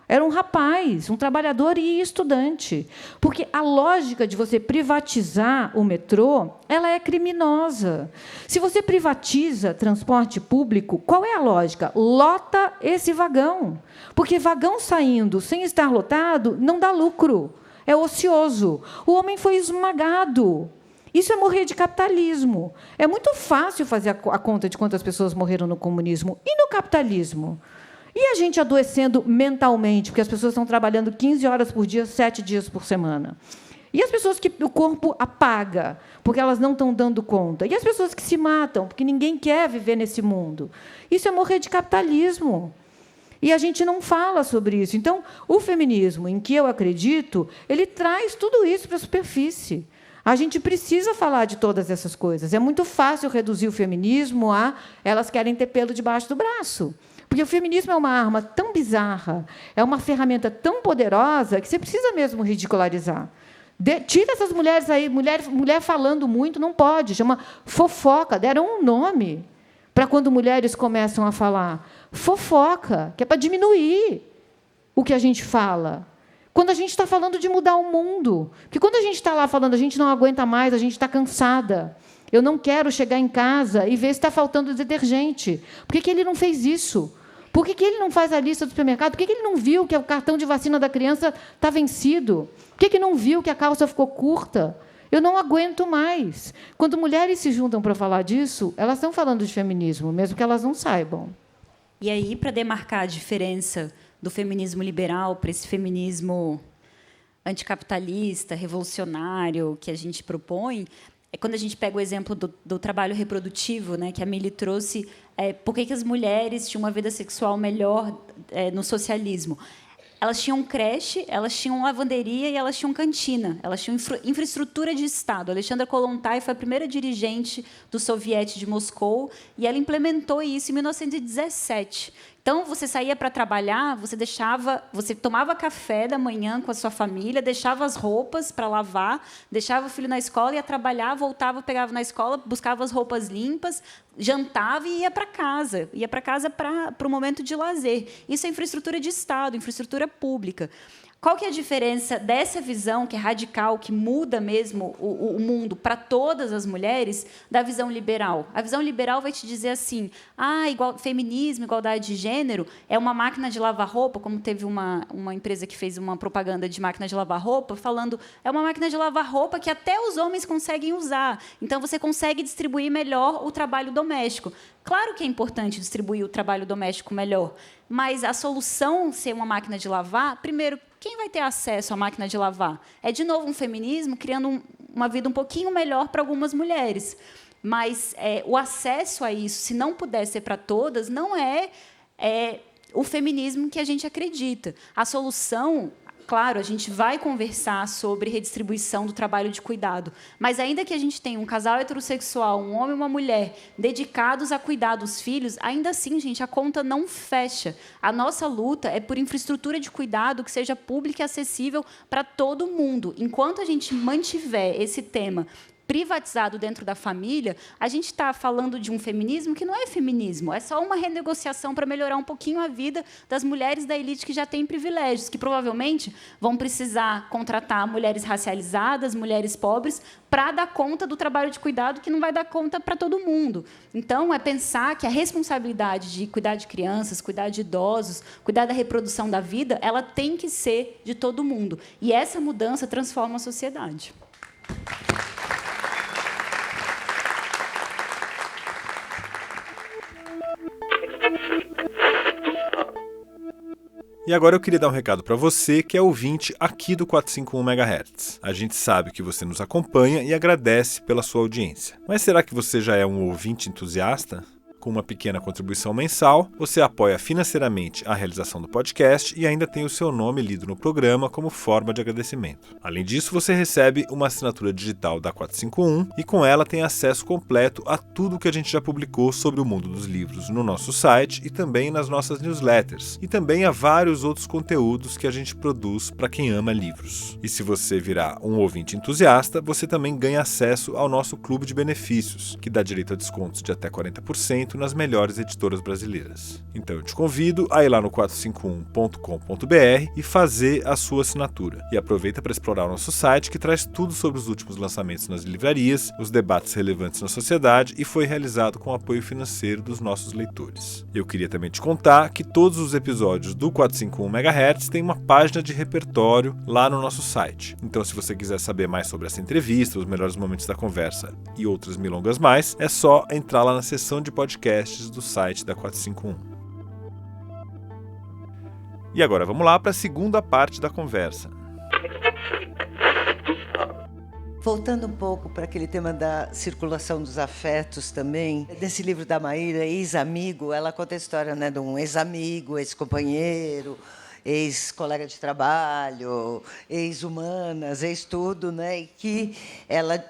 Era um rapaz, um trabalhador e estudante. Porque a lógica de você privatizar o metrô, ela é criminosa. Se você privatiza transporte público, qual é a lógica? Lota esse vagão. Porque vagão saindo sem estar lotado não dá lucro. É ocioso. O homem foi esmagado. Isso é morrer de capitalismo. É muito fácil fazer a conta de quantas pessoas morreram no comunismo. E no capitalismo? E a gente adoecendo mentalmente, porque as pessoas estão trabalhando 15 horas por dia, 7 dias por semana. E as pessoas que o corpo apaga, porque elas não estão dando conta. E as pessoas que se matam, porque ninguém quer viver nesse mundo. Isso é morrer de capitalismo. E a gente não fala sobre isso. Então, o feminismo, em que eu acredito, ele traz tudo isso para a superfície. A gente precisa falar de todas essas coisas. É muito fácil reduzir o feminismo a elas querem ter pelo debaixo do braço. Porque o feminismo é uma arma tão bizarra, é uma ferramenta tão poderosa, que você precisa mesmo ridicularizar. Tira essas mulheres aí, mulher falando muito, não pode, chama fofoca, deram um nome para quando mulheres começam a falar. Fofoca, que é para diminuir o que a gente fala. Quando a gente está falando de mudar o mundo. Porque quando a gente está lá falando, a gente não aguenta mais, a gente está cansada. Eu não quero chegar em casa e ver se está faltando detergente. Por que ele não fez isso? Por que ele não faz a lista do supermercado? Por que ele não viu que o cartão de vacina da criança está vencido? Por que não viu que a calça ficou curta? Eu não aguento mais. Quando mulheres se juntam para falar disso, elas estão falando de feminismo, mesmo que elas não saibam. E aí, para demarcar a diferença do feminismo liberal para esse feminismo anticapitalista, revolucionário que a gente propõe, é quando a gente pega o exemplo do trabalho reprodutivo, né, que a Mili trouxe, por que as mulheres tinham uma vida sexual melhor no socialismo. Elas tinham creche, elas tinham lavanderia e elas tinham cantina. Elas tinham infraestrutura de Estado. Alexandra Kollontai foi a primeira dirigente do Soviete de Moscou e ela implementou isso em 1917. Então, você saía para trabalhar, você tomava café da manhã com a sua família, deixava as roupas para lavar, deixava o filho na escola, ia trabalhar, voltava, pegava na escola, buscava as roupas limpas, jantava e ia para casa. Ia para casa para o momento de lazer. Isso é infraestrutura de Estado, infraestrutura pública. Qual que é a diferença dessa visão, que é radical, que muda mesmo o mundo para todas as mulheres, da visão liberal? A visão liberal vai te dizer assim, feminismo, igualdade de gênero, é uma máquina de lavar roupa, como teve uma empresa que fez uma propaganda de máquina de lavar roupa, falando, é uma máquina de lavar roupa que até os homens conseguem usar. Então, você consegue distribuir melhor o trabalho doméstico. Claro que é importante distribuir o trabalho doméstico melhor, mas a solução ser uma máquina de lavar, primeiro, quem vai ter acesso à máquina de lavar? É, de novo, um feminismo criando uma vida um pouquinho melhor para algumas mulheres. Mas o acesso a isso, se não puder ser para todas, não é o feminismo que a gente acredita. A solução... Claro, a gente vai conversar sobre redistribuição do trabalho de cuidado, mas ainda que a gente tenha um casal heterossexual, um homem e uma mulher, dedicados a cuidar dos filhos, ainda assim, gente, a conta não fecha. A nossa luta é por infraestrutura de cuidado que seja pública e acessível para todo mundo. Enquanto a gente mantiver esse tema privatizado dentro da família, a gente está falando de um feminismo que não é feminismo, é só uma renegociação para melhorar um pouquinho a vida das mulheres da elite que já têm privilégios, que provavelmente vão precisar contratar mulheres racializadas, mulheres pobres, para dar conta do trabalho de cuidado que não vai dar conta para todo mundo. Então, é pensar que a responsabilidade de cuidar de crianças, cuidar de idosos, cuidar da reprodução da vida, ela tem que ser de todo mundo. E essa mudança transforma a sociedade. E agora eu queria dar um recado para você que é ouvinte aqui do 451 MHz. A gente sabe que você nos acompanha e agradece pela sua audiência. Mas será que você já é um ouvinte entusiasta? Com uma pequena contribuição mensal, você apoia financeiramente a realização do podcast e ainda tem o seu nome lido no programa como forma de agradecimento. Além disso, você recebe uma assinatura digital da 451 e com ela tem acesso completo a tudo que a gente já publicou sobre o mundo dos livros no nosso site e também nas nossas newsletters, e também a vários outros conteúdos que a gente produz para quem ama livros. E se você virar um ouvinte entusiasta, você também ganha acesso ao nosso clube de benefícios, que dá direito a descontos de até 40% nas melhores editoras brasileiras. Então eu te convido a ir lá no 451.com.br e fazer a sua assinatura. E aproveita para explorar o nosso site, que traz tudo sobre os últimos lançamentos nas livrarias, os debates relevantes na sociedade e foi realizado com o apoio financeiro dos nossos leitores. Eu queria também te contar que todos os episódios do 451 MHz têm uma página de repertório lá no nosso site. Então, se você quiser saber mais sobre essa entrevista, os melhores momentos da conversa e outras milongas mais, é só entrar lá na seção de podcasts do site da 451. E agora vamos lá para a segunda parte da conversa. Voltando um pouco para aquele tema da circulação dos afetos também, desse livro da Maíra, Ex-Amigo, ela conta a história, né, de um ex-amigo, ex-companheiro, ex-colega de trabalho, ex-humanas, ex-tudo, né, e que ela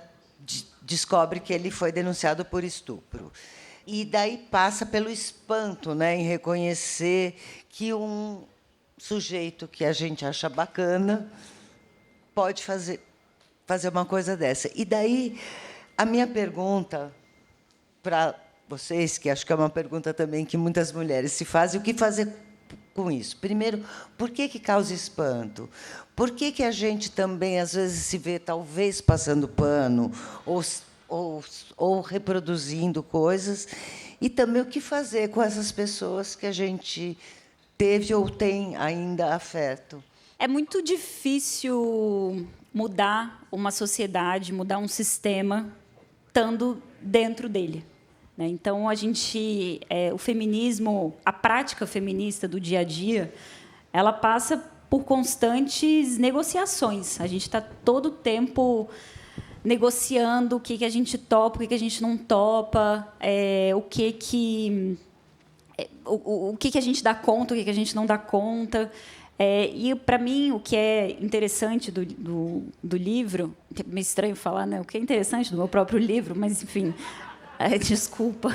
descobre que ele foi denunciado por estupro. E daí passa pelo espanto, né, em reconhecer que um sujeito que a gente acha bacana pode fazer uma coisa dessa. E daí a minha pergunta para vocês, que acho que é uma pergunta também que muitas mulheres se fazem, o que fazer com isso? Primeiro, por que causa espanto? Por que a gente também, às vezes, se vê, talvez, passando pano ou reproduzindo coisas? E também o que fazer com essas pessoas que a gente teve ou tem ainda afeto? É muito difícil mudar uma sociedade, mudar um sistema, estando dentro dele. né? Então, o feminismo, a prática feminista do dia a dia, ela passa por constantes negociações. A gente está todo o tempo negociando o que a gente topa, o que a gente não topa, o que a gente dá conta, o que a gente não dá conta. E, para mim, o que é interessante do livro, é meio estranho falar, né? O que é interessante do meu próprio livro, mas, enfim, desculpa.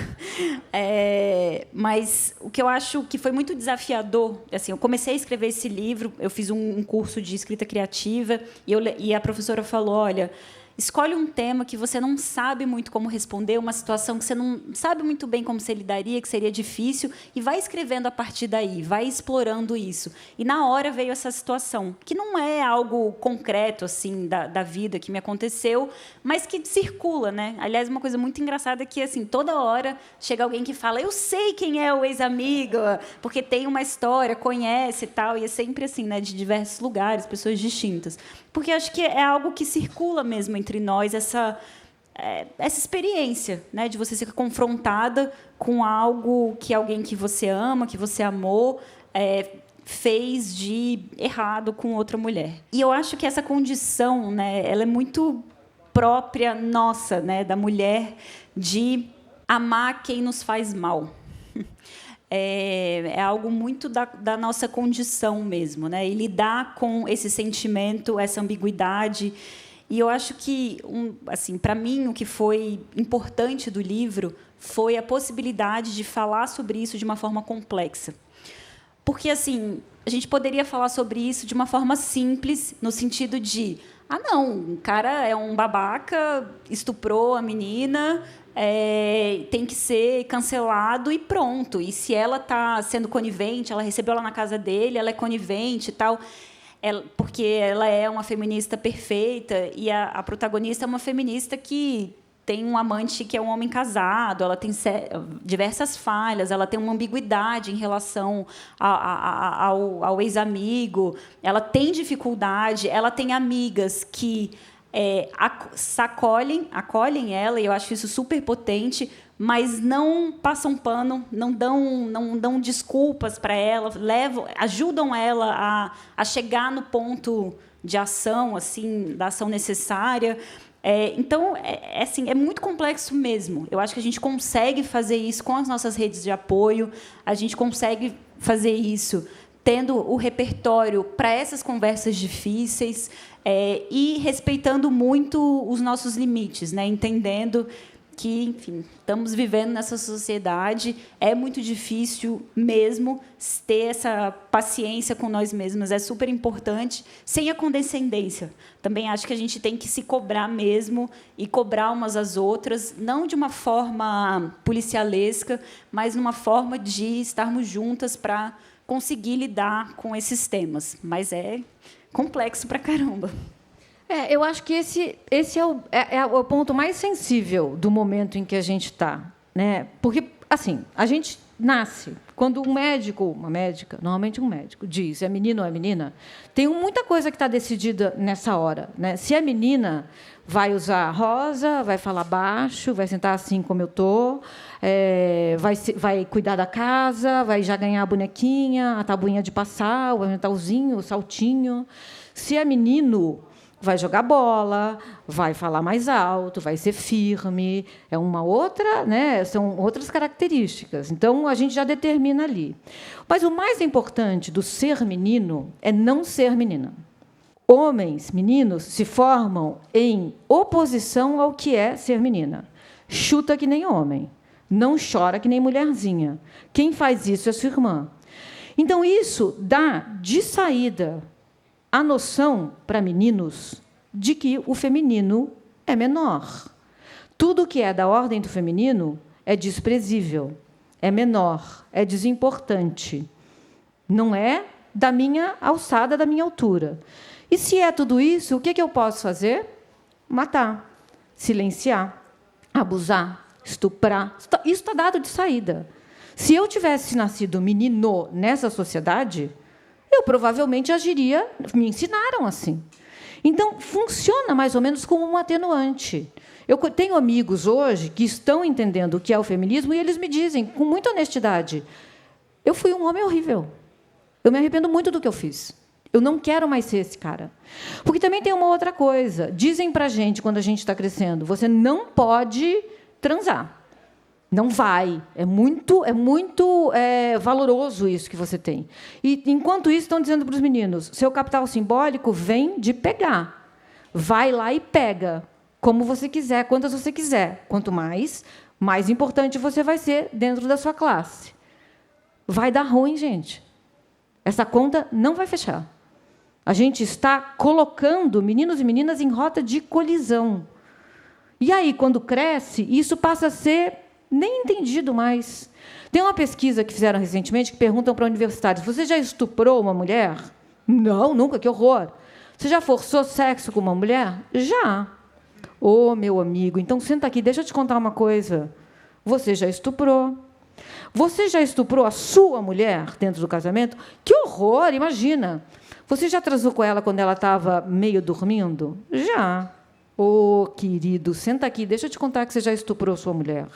Mas o que eu acho que foi muito desafiador, assim, eu comecei a escrever esse livro, eu fiz um curso de escrita criativa, e a professora falou, olha, escolhe um tema que você não sabe muito como responder, uma situação que você não sabe muito bem como você lidaria, que seria difícil, e vai escrevendo a partir daí, vai explorando isso. E, na hora, veio essa situação, que não é algo concreto assim da vida que me aconteceu, mas que circula, né? Aliás, uma coisa muito engraçada é que, assim, toda hora chega alguém que fala, eu sei quem é o ex-amigo, porque tem uma história, conhece e tal, e é sempre assim, né, de diversos lugares, pessoas distintas. Porque acho que é algo que circula mesmo entre nós, essa experiência, né, de você ser confrontada com algo que alguém que você ama, que você amou, fez de errado com outra mulher. E eu acho que essa condição, né, ela é muito própria nossa, né, da mulher, de amar quem nos faz mal. É algo muito da nossa condição mesmo, né? E lidar com esse sentimento, essa ambiguidade. E eu acho que, assim, para mim, o que foi importante do livro foi a possibilidade de falar sobre isso de uma forma complexa. Porque, assim, a gente poderia falar sobre isso de uma forma simples, no sentido de, não, o cara é um babaca, estuprou a menina, tem que ser cancelado e pronto. E se ela está sendo conivente, ela recebeu ela na casa dele, ela é conivente e tal, porque ela é uma feminista perfeita, e a protagonista é uma feminista que tem um amante que é um homem casado, ela tem diversas falhas, ela tem uma ambiguidade em relação ao ex-amigo, ela tem dificuldade, ela tem amigas que acolhem ela, e eu acho isso super potente, mas não passam pano, não dão desculpas para ela, ajudam ela a chegar no ponto de ação, assim, da ação necessária. Então, assim, é muito complexo mesmo. Eu acho que a gente consegue fazer isso com as nossas redes de apoio, a gente consegue fazer isso tendo o repertório para essas conversas difíceis, e respeitando muito os nossos limites, né? Entendendo que, enfim, estamos vivendo nessa sociedade, é muito difícil mesmo ter essa paciência com nós mesmos, é super importante, sem a condescendência. Também acho que a gente tem que se cobrar mesmo, e cobrar umas às outras, não de uma forma policialesca, mas numa forma de estarmos juntas para conseguir lidar com esses temas. Mas é complexo pra caramba. Eu acho que esse é o ponto mais sensível do momento em que a gente está, né? Porque, assim, a gente nasce. Quando um médico, uma médica, normalmente um médico, diz é menino ou é menina, tem muita coisa que está decidida nessa hora, né? Se é menina, vai usar rosa, vai falar baixo, vai sentar assim como eu estou, vai cuidar da casa, vai já ganhar a bonequinha, a tabuinha de passar, o aventalzinho, o saltinho. Se é menino, vai jogar bola, vai falar mais alto, vai ser firme, é uma outra, né? São outras características. Então, a gente já determina ali. Mas o mais importante do ser menino é não ser menina. Homens, meninos, se formam em oposição ao que é ser menina. Chuta que nem homem, não chora que nem mulherzinha. Quem faz isso é sua irmã. Então, isso dá de saída a noção para meninos de que o feminino é menor. Tudo que é da ordem do feminino é desprezível, é menor, é desimportante. Não é da minha alçada, da minha altura. E se é tudo isso, o que eu posso fazer? Matar, silenciar, abusar, estuprar. Isso está dado de saída. Se eu tivesse nascido menino nessa sociedade, eu provavelmente agiria, me ensinaram assim. Então, funciona mais ou menos como um atenuante. Eu tenho amigos hoje que estão entendendo o que é o feminismo e eles me dizem, com muita honestidade, eu fui um homem horrível. Eu me arrependo muito do que eu fiz. Eu não quero mais ser esse cara. Porque também tem uma outra coisa. Dizem para a gente, quando a gente está crescendo, você não pode transar. Não vai. É muito valoroso isso que você tem. E, enquanto isso, estão dizendo para os meninos, seu capital simbólico vem de pegar. Vai lá e pega, como você quiser, quantas você quiser. Quanto mais importante você vai ser dentro da sua classe. Vai dar ruim, gente. Essa conta não vai fechar. A gente está colocando meninos e meninas em rota de colisão. E aí, quando cresce, isso passa a ser nem entendido mais. Tem uma pesquisa que fizeram recentemente que perguntam para universitários, você já estuprou uma mulher? Não, nunca, que horror. Você já forçou sexo com uma mulher? Já. Ô, meu amigo, então senta aqui, deixa eu te contar uma coisa. Você já estuprou. Você já estuprou a sua mulher dentro do casamento? Que horror, imagina. Você já transou com ela quando ela estava meio dormindo? Já. Ô, querido, senta aqui, deixa eu te contar que você já estuprou sua mulher.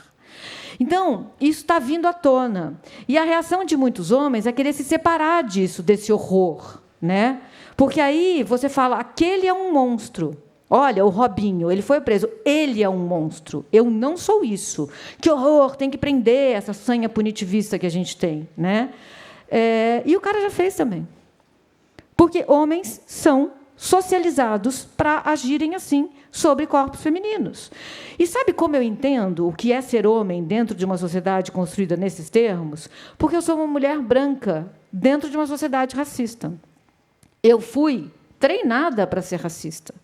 Então, isso está vindo à tona. E a reação de muitos homens é querer se separar disso, desse horror, né? Porque aí você fala, aquele é um monstro. Olha, o Robinho, ele foi preso. Ele é um monstro. Eu não sou isso. Que horror, tem que prender essa sanha punitivista que a gente tem, né? E o cara já fez também. Porque homens são socializados para agirem assim sobre corpos femininos. E sabe como eu entendo o que é ser homem dentro de uma sociedade construída nesses termos? Porque eu sou uma mulher branca dentro de uma sociedade racista. Eu fui treinada para ser racista.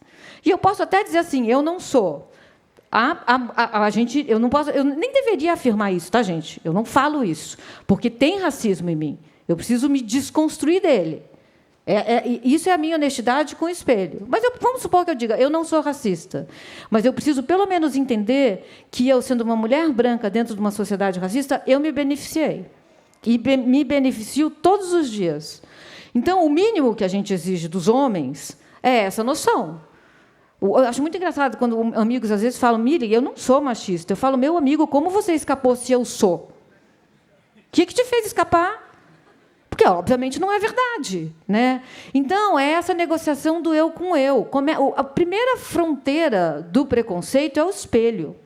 E eu posso até dizer assim, eu não sou. Eu não posso, eu nem deveria afirmar isso, tá, gente? Eu não falo isso, porque tem racismo em mim. Eu preciso me desconstruir dele. Isso é a minha honestidade com o espelho. Mas vamos supor que eu diga, eu não sou racista, mas eu preciso, pelo menos, entender que eu, sendo uma mulher branca dentro de uma sociedade racista, eu me beneficiei. E me beneficio todos os dias. Então, o mínimo que a gente exige dos homens é essa noção. Eu acho muito engraçado quando amigos, às vezes, falam, Miri, eu não sou machista. Eu falo, meu amigo, como você escapou se eu sou? O que te fez escapar? Porque, obviamente, não é verdade, né? Então, é essa negociação do eu com eu. A primeira fronteira do preconceito é o espelho.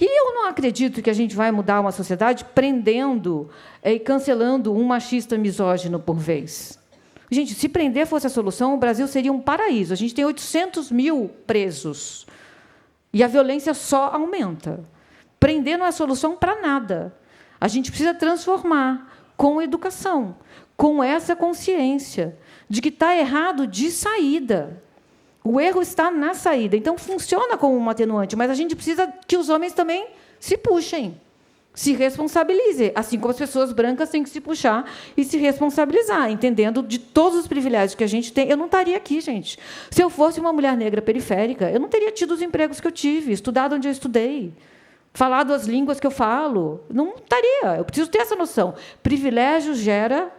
E eu não acredito que a gente vai mudar uma sociedade prendendo e cancelando um machista misógino por vez. Gente, se prender fosse a solução, o Brasil seria um paraíso. A gente tem 800 mil presos. E a violência só aumenta. Prender não é solução para nada. A gente precisa transformar com educação, com essa consciência de que está errado de saída. O erro está na saída. Então, funciona como um atenuante, mas a gente precisa que os homens também se puxem, se responsabilizem, assim como as pessoas brancas têm que se puxar e se responsabilizar, entendendo de todos os privilégios que a gente tem. Eu não estaria aqui, gente. Se eu fosse uma mulher negra periférica, eu não teria tido os empregos que eu tive, estudado onde eu estudei, falado as línguas que eu falo. Não estaria. Eu preciso ter essa noção. Privilégio gera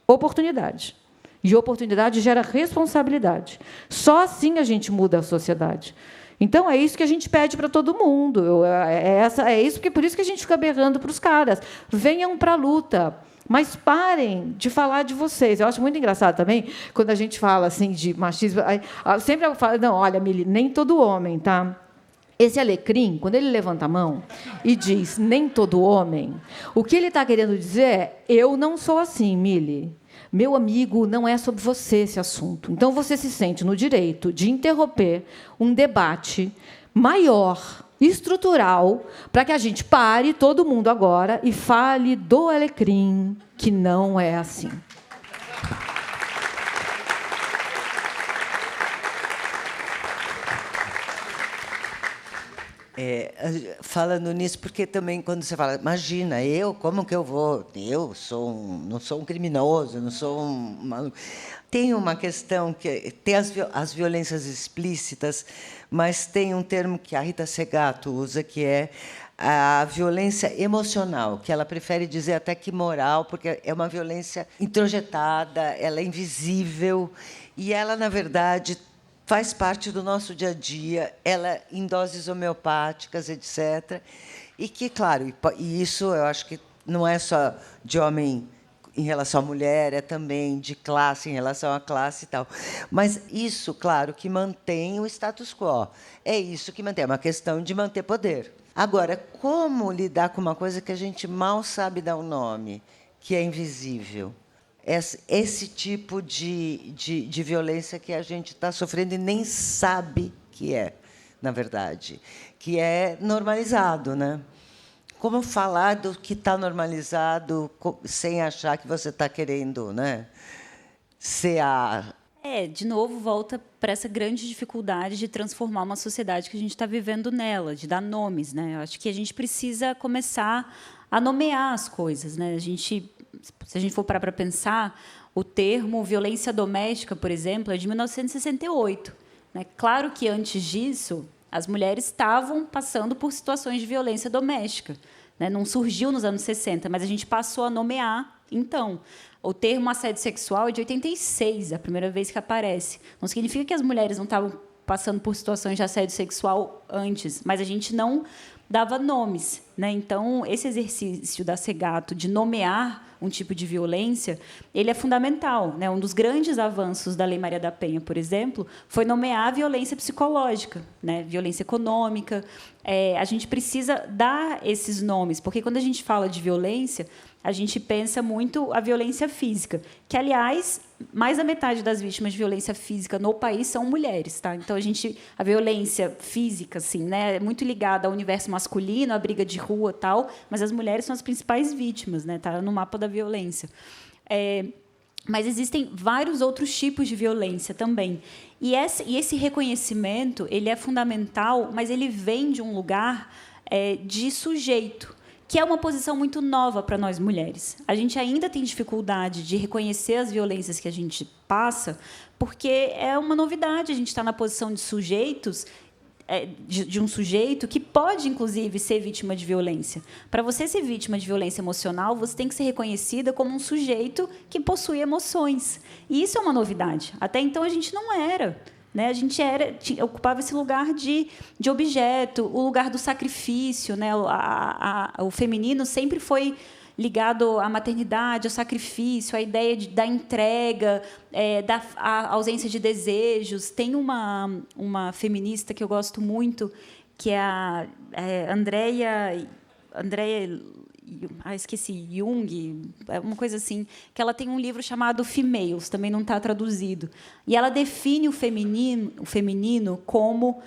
oportunidade. E oportunidade gera responsabilidade. Só assim a gente muda a sociedade. Então, é isso que a gente pede para todo mundo. Por isso que a gente fica berrando para os caras. Venham para a luta, mas parem de falar de vocês. Eu acho muito engraçado também, quando a gente fala assim, de machismo. Sempre eu falo, não, olha, Mili, nem todo homem, tá? Esse alecrim, quando ele levanta a mão e diz nem todo homem, o que ele está querendo dizer é, eu não sou assim, Mili. Meu amigo, não é sobre você esse assunto. Então, você se sente no direito de interromper um debate maior, estrutural, para que a gente pare todo mundo agora e fale do alecrim, que não é assim. Falando nisso, porque também quando você fala, imagina, como que eu vou? Eu não sou um criminoso, não sou um maluco. Tem uma questão que tem as violências explícitas, mas tem um termo que a Rita Segato usa, que é a violência emocional, que ela prefere dizer até que moral, porque é uma violência introjetada, ela é invisível, e ela, na verdade, faz parte do nosso dia a dia, ela em doses homeopáticas, etc. E que, claro, e isso eu acho que não é só de homem em relação à mulher, é também de classe em relação à classe e tal. Mas isso, claro, que mantém o status quo. É isso que mantém, é uma questão de manter poder. Agora, como lidar com uma coisa que a gente mal sabe dar o nome, que é invisível? Esse tipo de violência que a gente está sofrendo e nem sabe que é, na verdade, que é normalizado, né? Como falar do que está normalizado sem achar que você está querendo, né, ser a... De novo, volta para essa grande dificuldade de transformar uma sociedade que a gente está vivendo nela, de dar nomes, né? Eu acho que a gente precisa começar a nomear as coisas, né? Se a gente for parar para pensar, o termo violência doméstica, por exemplo, é de 1968. Né? Claro que, antes disso, as mulheres estavam passando por situações de violência doméstica. Né? Não surgiu nos anos 60, mas a gente passou a nomear, então. O termo assédio sexual é de 86, a primeira vez que aparece. Não significa que as mulheres não estavam passando por situações de assédio sexual antes, mas a gente não dava nomes. Né? Então, esse exercício da Segato de nomear um tipo de violência, ele é fundamental. Né? Um dos grandes avanços da Lei Maria da Penha, por exemplo, foi nomear a violência psicológica, né? Violência econômica. A gente precisa dar esses nomes, porque, quando a gente fala de violência, a gente pensa muito a violência física, que, aliás, mais da metade das vítimas de violência física no país são mulheres. Tá? Então, a violência física, assim, né, é muito ligada ao universo masculino, à briga de rua, tal, mas as mulheres são as principais vítimas, né, tá no mapa da violência. Mas existem vários outros tipos de violência também. E esse reconhecimento, ele é fundamental, mas ele vem de um lugar de sujeito, que é uma posição muito nova para nós mulheres. A gente ainda tem dificuldade de reconhecer as violências que a gente passa, porque é uma novidade a gente estar na posição de sujeitos, de um sujeito que pode, inclusive, ser vítima de violência. Para você ser vítima de violência emocional, você tem que ser reconhecida como um sujeito que possui emoções. E isso é uma novidade. Até então, a gente não era. Né? A gente ocupava esse lugar de objeto, o lugar do sacrifício. Né? O feminino sempre foi ligado à maternidade, ao sacrifício, à ideia da entrega, da ausência de desejos. Tem uma feminista que eu gosto muito, que é a Andrea, esqueci, Jung, uma coisa assim, que ela tem um livro chamado Females, também não está traduzido, e ela define o feminino como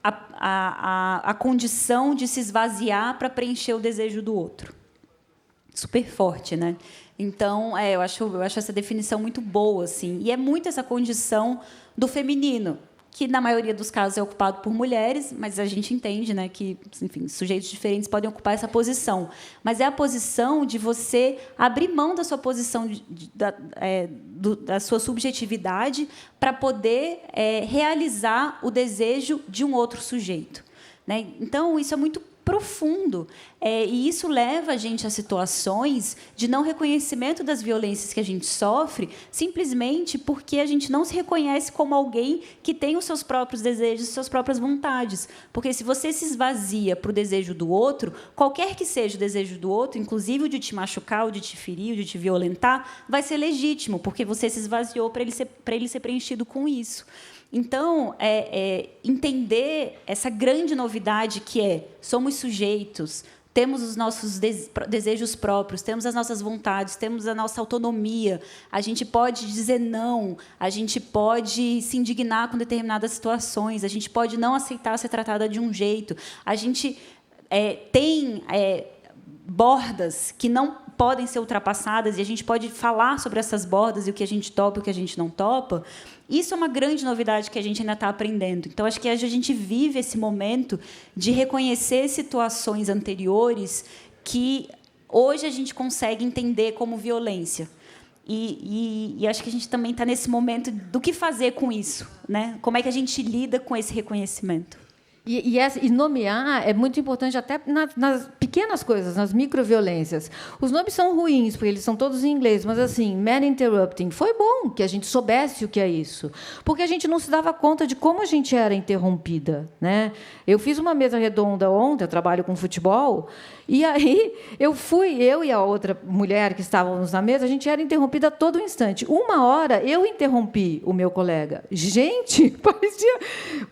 a condição de se esvaziar para preencher o desejo do outro. Super forte, né? Então, eu acho essa definição muito boa, assim, e é muito essa condição do feminino, que na maioria dos casos é ocupado por mulheres, mas a gente entende, né, que, enfim, sujeitos diferentes podem ocupar essa posição. Mas é a posição de você abrir mão da sua posição, da sua subjetividade, para poder realizar o desejo de um outro sujeito. Né? Então, isso é muito profundo. E isso leva a gente a situações de não reconhecimento das violências que a gente sofre, simplesmente porque a gente não se reconhece como alguém que tem os seus próprios desejos, suas próprias vontades. Porque, se você se esvazia para o desejo do outro, qualquer que seja o desejo do outro, inclusive o de te machucar, o de te ferir, o de te violentar, vai ser legítimo, porque você se esvaziou para ele ser preenchido com isso. Então, entender essa grande novidade que somos sujeitos, temos os nossos desejos próprios, temos as nossas vontades, temos a nossa autonomia, a gente pode dizer não, a gente pode se indignar com determinadas situações, a gente pode não aceitar ser tratada de um jeito, a gente tem bordas que não podem ser ultrapassadas, e a gente pode falar sobre essas bordas e o que a gente topa e o que a gente não topa. Isso é uma grande novidade que a gente ainda está aprendendo. Então, acho que a gente vive esse momento de reconhecer situações anteriores que hoje a gente consegue entender como violência. E acho que a gente também está nesse momento do que fazer com isso, né? Como é que a gente lida com esse reconhecimento? E nomear é muito importante, até nas pequenas coisas, nas microviolências. Os nomes são ruins, porque eles são todos em inglês, mas, assim, man interrupting, foi bom que a gente soubesse o que é isso, porque a gente não se dava conta de como a gente era interrompida, né? Eu fiz uma mesa redonda ontem, eu trabalho com futebol, e aí eu e a outra mulher que estávamos na mesa, a gente era interrompida a todo instante. Uma hora, eu interrompi o meu colega. Gente, parecia...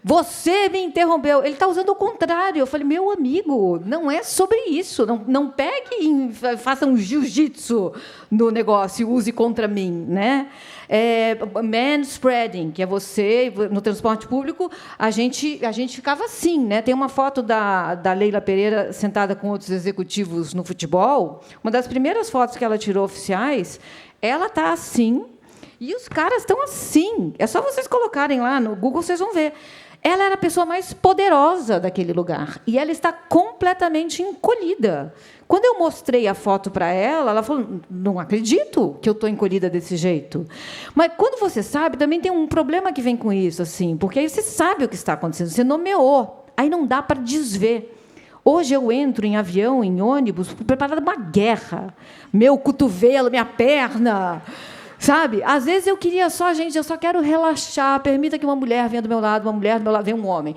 Você me interrompeu. Ele está usando o contrário. Eu falei, meu amigo, não é sobre isso. Não pegue e faça um jiu-jitsu no negócio e use contra mim, né? Manspreading, que é você, no transporte público, a gente ficava assim, né? Tem uma foto da Leila Pereira sentada com outros executivos no futebol. Uma das primeiras fotos que ela tirou oficiais, ela está assim, e os caras estão assim. É só vocês colocarem lá no Google, vocês vão ver. Ela era a pessoa mais poderosa daquele lugar, e ela está completamente encolhida. Quando eu mostrei a foto para ela, ela falou, não acredito que eu estou encolhida desse jeito. Mas, quando você sabe, também tem um problema que vem com isso, assim, porque aí você sabe o que está acontecendo, você nomeou, aí não dá para desver. Hoje eu entro em avião, em ônibus, preparada para uma guerra. Meu cotovelo, minha perna... Sabe? Às vezes eu queria só, gente, eu só quero relaxar, permita que uma mulher venha do meu lado, uma mulher do meu lado, venha um homem.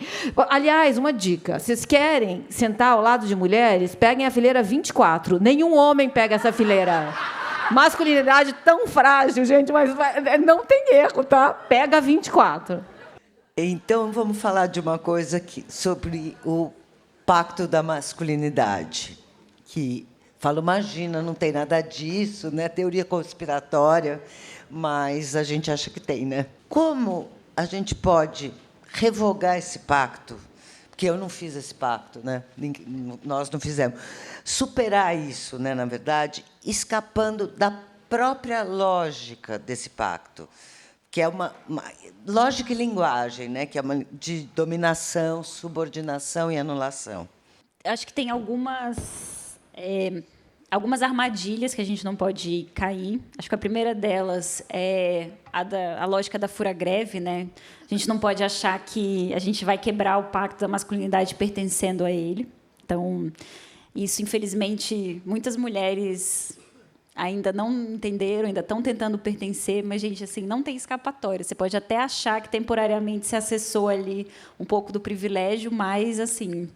Aliás, uma dica, vocês querem sentar ao lado de mulheres, peguem a fileira 24. Nenhum homem pega essa fileira. Masculinidade tão frágil, gente, mas não tem erro, tá? Pega 24. Então, vamos falar de uma coisa aqui, sobre o pacto da masculinidade, que... Falo, imagina, não tem nada disso, né? Teoria conspiratória, mas a gente acha que tem, né? Como a gente pode revogar esse pacto? Porque eu não fiz esse pacto, né? Nós não fizemos. Superar isso, né? Na verdade, escapando da própria lógica desse pacto, que é uma lógica e linguagem, né? Que é uma de dominação, subordinação e anulação. Acho que tem algumas armadilhas que a gente não pode cair. Acho que a primeira delas é a lógica da fura-greve, né? A gente não pode achar que a gente vai quebrar o pacto da masculinidade pertencendo a ele. Então, isso, infelizmente, muitas mulheres ainda não entenderam, ainda estão tentando pertencer, mas, gente, assim, não tem escapatória. Você pode até achar que temporariamente se acessou ali um pouco do privilégio, mas, assim...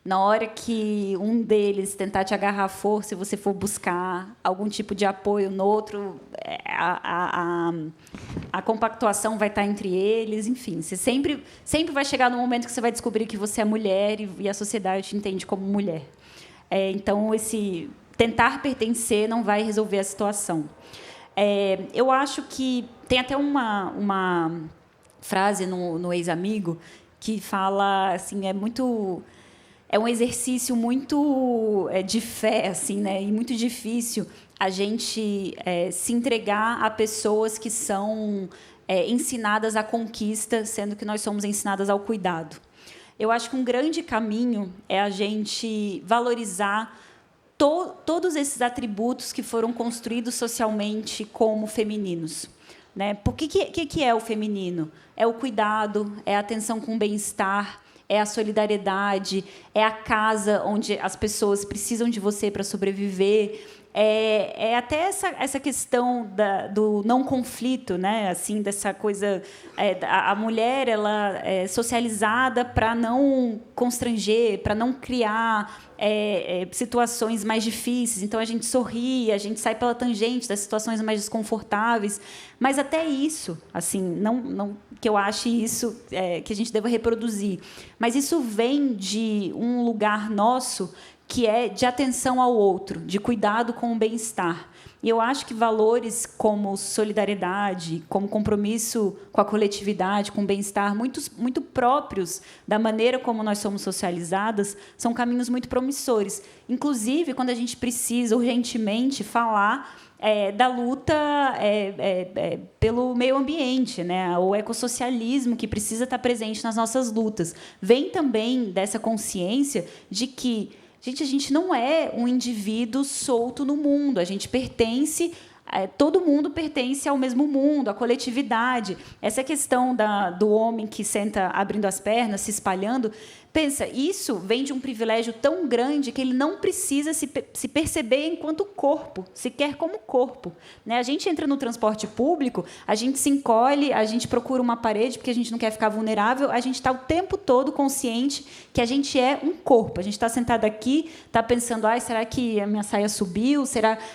Na hora que um deles tentar te agarrar à força e você for buscar algum tipo de apoio no outro, a compactuação vai estar entre eles. Enfim, você sempre vai chegar no momento que você vai descobrir que você é mulher e a sociedade te entende como mulher. Então, esse tentar pertencer não vai resolver a situação. Eu acho que... Tem até uma frase no Ex-Amigo que fala... assim, é um exercício muito de fé, assim, né? E muito difícil a gente se entregar a pessoas que são ensinadas à conquista, sendo que nós somos ensinadas ao cuidado. Eu acho que um grande caminho é a gente valorizar todos esses atributos que foram construídos socialmente como femininos. Né? Por que é o feminino? É o cuidado, é a atenção com o bem-estar, é a solidariedade, é a casa onde as pessoas precisam de você para sobreviver, é até essa questão do não conflito, né? Assim, dessa coisa, a mulher ela é socializada para não constranger, para não criar situações mais difíceis. Então a gente sorri, a gente sai pela tangente das situações mais desconfortáveis, mas até isso, assim, não que eu ache isso que a gente deva reproduzir, mas isso vem de um lugar nosso que é de atenção ao outro, de cuidado com o bem-estar. E eu acho que valores como solidariedade, como compromisso com a coletividade, com o bem-estar, muito próprios da maneira como nós somos socializadas, são caminhos muito promissores. Inclusive, quando a gente precisa urgentemente falar da luta pelo meio ambiente, né? O ecossocialismo que precisa estar presente nas nossas lutas. Vem também dessa consciência de que a gente não é um indivíduo solto no mundo, a gente pertence todo mundo pertence ao mesmo mundo, à coletividade. Essa questão do homem que senta abrindo as pernas, se espalhando, pensa, isso vem de um privilégio tão grande que ele não precisa se perceber enquanto corpo, sequer como corpo. Né? A gente entra no transporte público, a gente se encolhe, a gente procura uma parede porque a gente não quer ficar vulnerável, a gente está o tempo todo consciente que a gente é um corpo. A gente está sentado aqui, está pensando, será que a minha saia subiu?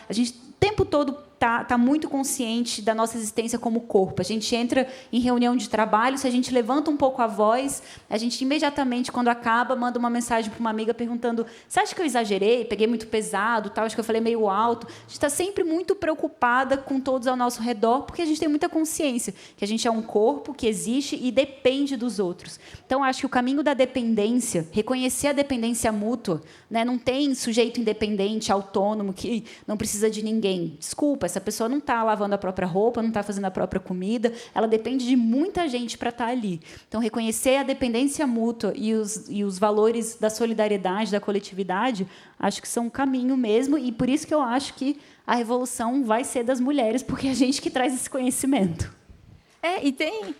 A gente o tempo todo está muito consciente da nossa existência como corpo. A gente entra em reunião de trabalho, se a gente levanta um pouco a voz, a gente imediatamente, quando acaba, manda uma mensagem para uma amiga perguntando: você acha que eu exagerei? Peguei muito pesado? Tal, acho que eu falei meio alto. A gente está sempre muito preocupada com todos ao nosso redor, porque a gente tem muita consciência que a gente é um corpo que existe e depende dos outros. Então, acho que o caminho da dependência, reconhecer a dependência mútua, né? Não tem sujeito independente, autônomo, que não precisa de ninguém. Desculpa, essa pessoa não está lavando a própria roupa, não está fazendo a própria comida, ela depende de muita gente para estar ali. Então, reconhecer a dependência mútua e os valores da solidariedade, da coletividade, acho que são um caminho mesmo, e por isso que eu acho que a revolução vai ser das mulheres, porque é a gente que traz esse conhecimento. E tem...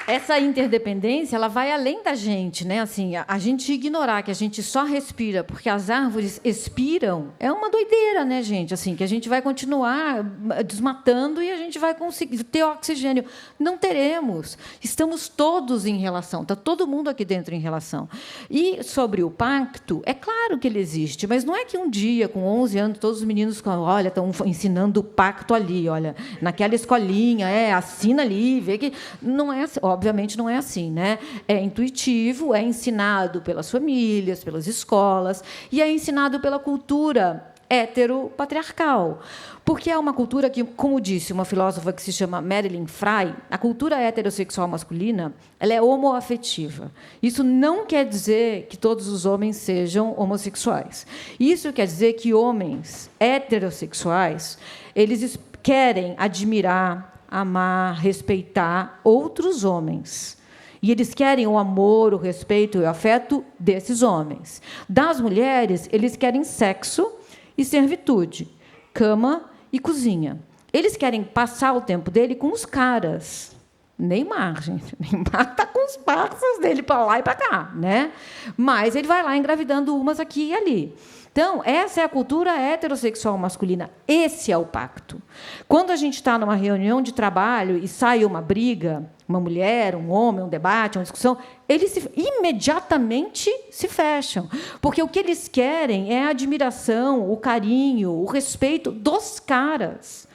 Essa interdependência, ela vai além da gente, né? Assim, a gente ignorar que a gente só respira porque as árvores expiram é uma doideira, né, gente? Assim, que a gente vai continuar desmatando e a gente vai conseguir ter oxigênio. Não teremos. Estamos todos em relação. Está todo mundo aqui dentro em relação. E sobre o pacto, é claro que ele existe, mas não é que um dia, com 11 anos, todos os meninos, olha, estão ensinando o pacto ali, olha, naquela escolinha, assina ali, vê que... Não é assim. Obviamente, não é assim, né? É intuitivo, é ensinado pelas famílias, pelas escolas, e é ensinado pela cultura heteropatriarcal. Porque é uma cultura que, como disse uma filósofa que se chama Marilyn Frey, a cultura heterossexual masculina, ela é homoafetiva. Isso não quer dizer que todos os homens sejam homossexuais. Isso quer dizer que homens heterossexuais, eles querem admirar, amar, respeitar outros homens. E eles querem o amor, o respeito e o afeto desses homens. Das mulheres, eles querem sexo e servitude, cama e cozinha. Eles querem passar o tempo dele com os caras. Neymar, gente. Neymar está com os parceiros dele para lá e para cá, né? Mas ele vai lá engravidando umas aqui e ali. Então, essa é a cultura heterossexual masculina. Esse é o pacto. Quando a gente está numa reunião de trabalho e sai uma briga, uma mulher, um homem, um debate, uma discussão, eles imediatamente se fecham. Porque o que eles querem é a admiração, o carinho, o respeito dos caras,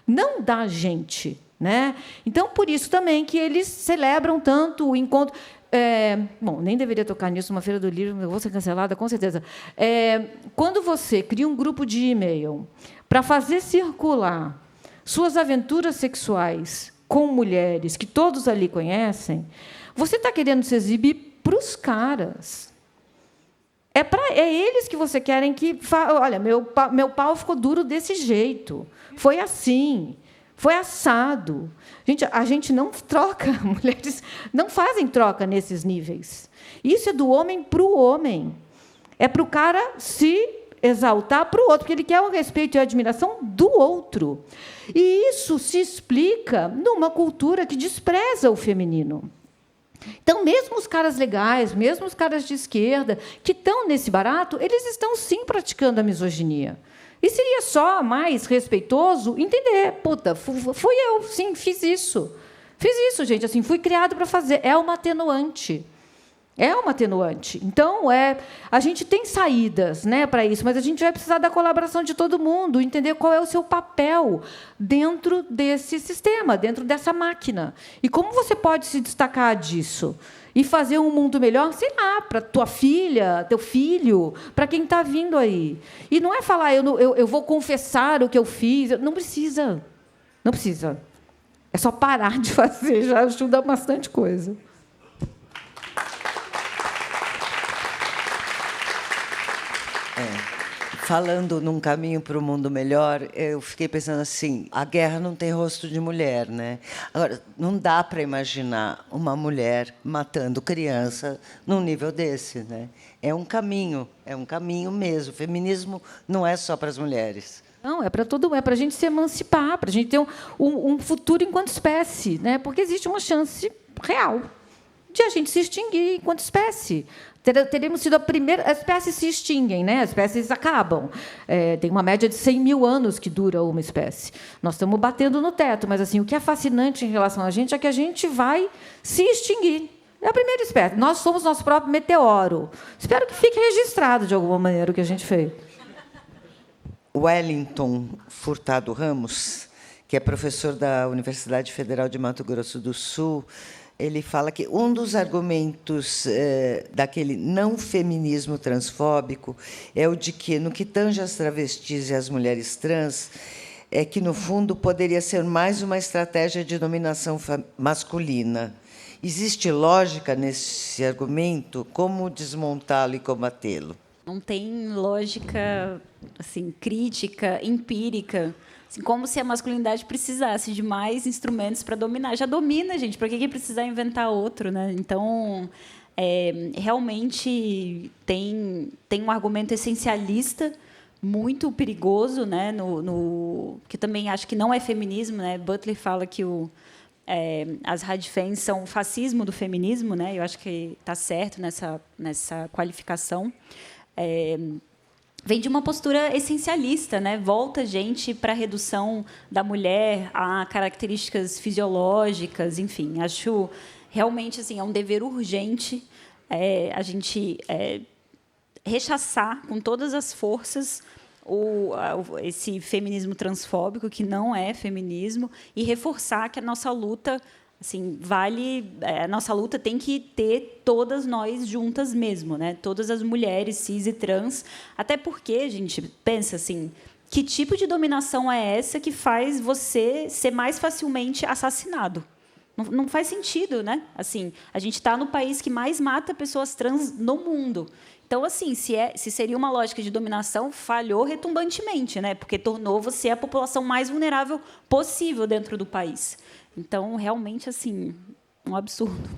não da gente, né? Então, por isso também que eles celebram tanto o encontro... bom, nem deveria tocar nisso numa feira do livro, eu vou ser cancelada, com certeza. Quando você cria um grupo de e-mail para fazer circular suas aventuras sexuais com mulheres que todos ali conhecem, você está querendo se exibir para os caras. É eles que você querem que... Olha, meu pau ficou duro desse jeito. Foi assim. Foi assado. A gente não troca, mulheres não fazem troca nesses níveis. Isso é do homem para o homem. É para o cara se exaltar para o outro, porque ele quer o respeito e a admiração do outro. E isso se explica numa cultura que despreza o feminino. Então, mesmo os caras legais, mesmo os caras de esquerda, que estão nesse barato, eles estão, sim, praticando a misoginia. E seria só mais respeitoso entender, puta, fui eu, sim, fiz isso. Fiz isso, gente, assim, fui criado para fazer. É uma atenuante. É uma atenuante. Então, a gente tem saídas, né, para isso, mas a gente vai precisar da colaboração de todo mundo, entender qual é o seu papel dentro desse sistema, dentro dessa máquina. E como você pode se destacar disso? E fazer um mundo melhor, sei lá, para tua filha, teu filho, para quem está vindo aí. E não é falar, eu vou confessar o que eu fiz. Não precisa. Não precisa. É só parar de fazer, já ajuda bastante coisa. falando num caminho para o mundo melhor, eu fiquei pensando assim, a guerra não tem rosto de mulher, né? Agora, não dá para imaginar uma mulher matando criança num nível desse, né? É um caminho mesmo. O feminismo não é só para as mulheres. Não, é para todo, é para a gente se emancipar, para a gente ter um futuro enquanto espécie, né? Porque existe uma chance real de a gente se extinguir enquanto espécie. Teremos sido a primeira... As espécies se extinguem, né? As espécies acabam. Tem uma média de 100 mil anos que dura uma espécie. Nós estamos batendo no teto, mas assim, o que é fascinante em relação a gente é que a gente vai se extinguir. É a primeira espécie. Nós somos nosso próprio meteoro. Espero que fique registrado, de alguma maneira, o que a gente fez. Wellington Furtado Ramos, que é professor da Universidade Federal de Mato Grosso do Sul, ele fala que um dos argumentos daquele não feminismo transfóbico é o de que, no que tange às travestis e às mulheres trans, é que, no fundo, poderia ser mais uma estratégia de dominação masculina. Existe lógica nesse argumento? Como desmontá-lo e combatê-lo? Não tem lógica assim, crítica, empírica. Assim, como se a masculinidade precisasse de mais instrumentos para dominar. Já domina, gente. Para que precisar inventar outro, né? Então, realmente tem um argumento essencialista muito perigoso, né? Que também acho que não é feminismo, né? Butler fala que as radfems são o fascismo do feminismo, né? Eu acho que está certo nessa qualificação. Vem de uma postura essencialista, né? Volta a gente para a redução da mulher a características fisiológicas, enfim. Acho realmente assim, é um dever urgente a gente rechaçar com todas as forças esse feminismo transfóbico, que não é feminismo, e reforçar que a nossa luta assim, a nossa luta tem que ter todas nós juntas mesmo, né? Todas as mulheres cis e trans, até porque a gente pensa assim, que tipo de dominação é essa que faz você ser mais facilmente assassinado? Não faz sentido, né? Assim, a gente está no país que mais mata pessoas trans no mundo. Então, assim, se seria uma lógica de dominação, falhou retumbantemente, né? Porque tornou você a população mais vulnerável possível dentro do país. Então, realmente, assim, um absurdo.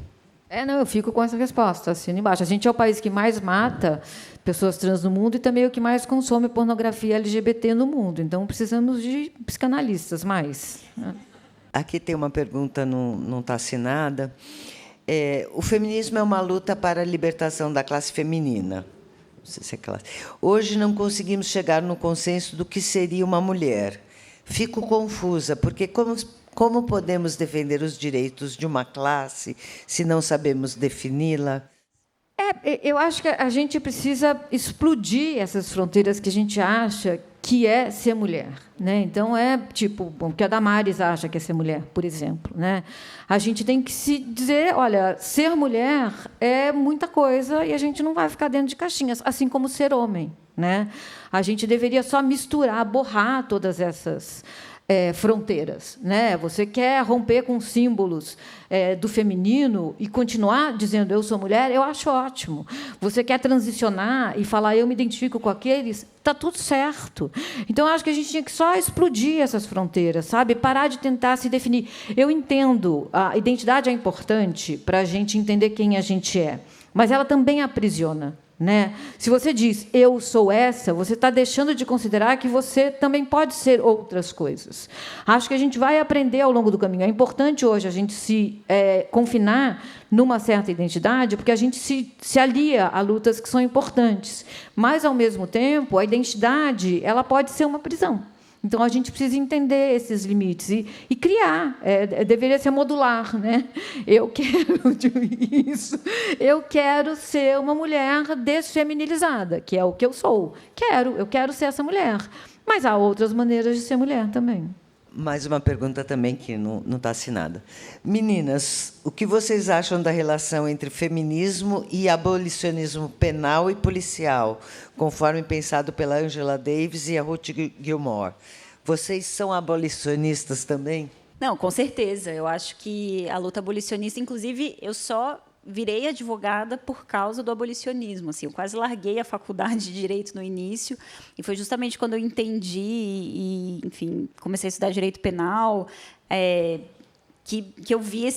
Não, eu fico com essa resposta, assino embaixo. A gente é o país que mais mata pessoas trans no mundo e também o que mais consome pornografia LGBT no mundo. Então, precisamos de psicanalistas mais. Aqui tem uma pergunta, não está assinada. O feminismo é uma luta para a libertação da classe feminina. Não sei se é classe. Hoje não conseguimos chegar no consenso do que seria uma mulher. Fico confusa, porque como podemos defender os direitos de uma classe se não sabemos defini-la? Eu acho que a gente precisa explodir essas fronteiras que a gente acha que é ser mulher, né? Então o que a Damares acha que é ser mulher, por exemplo, né? A gente tem que se dizer, olha, ser mulher é muita coisa e a gente não vai ficar dentro de caixinhas, assim como ser homem, né? A gente deveria só misturar, borrar todas essas fronteiras, né? Você quer romper com símbolos do feminino e continuar dizendo eu sou mulher, eu acho ótimo. Você quer transicionar e falar eu me identifico com aqueles, está tudo certo. Então, eu acho que a gente tinha que só explodir essas fronteiras, sabe? Parar de tentar se definir. Eu entendo, a identidade é importante para a gente entender quem a gente é, mas ela também aprisiona. Né? Se você diz eu sou essa, você está deixando de considerar que você também pode ser outras coisas. Acho que a gente vai aprender ao longo do caminho. É importante hoje a gente se confinar numa certa identidade, porque a gente se alia a lutas que são importantes. Mas, ao mesmo tempo, a identidade ela pode ser uma prisão. Então, a gente precisa entender esses limites e criar. Deveria ser modular, né? Eu quero ser uma mulher desfeminilizada, que é o que eu sou. Eu quero ser essa mulher. Mas há outras maneiras de ser mulher também. Mais uma pergunta também que não está assinada. Meninas, o que vocês acham da relação entre feminismo e abolicionismo penal e policial, conforme pensado pela Angela Davis e a Ruth Gilmore? Vocês são abolicionistas também? Não, com certeza. Eu acho que a luta abolicionista, inclusive, eu só virei advogada por causa do abolicionismo. Assim, eu quase larguei a faculdade de Direito no início, e foi justamente quando eu entendi e, enfim, comecei a estudar Direito Penal, que eu vi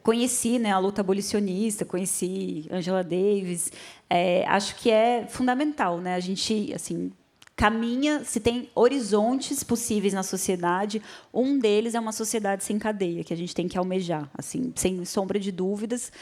conheci, né, a luta abolicionista, conheci Angela Davis. Acho que é fundamental, né, a gente, assim, caminha, se tem horizontes possíveis na sociedade, um deles é uma sociedade sem cadeia, que a gente tem que almejar, assim, sem sombra de dúvidas,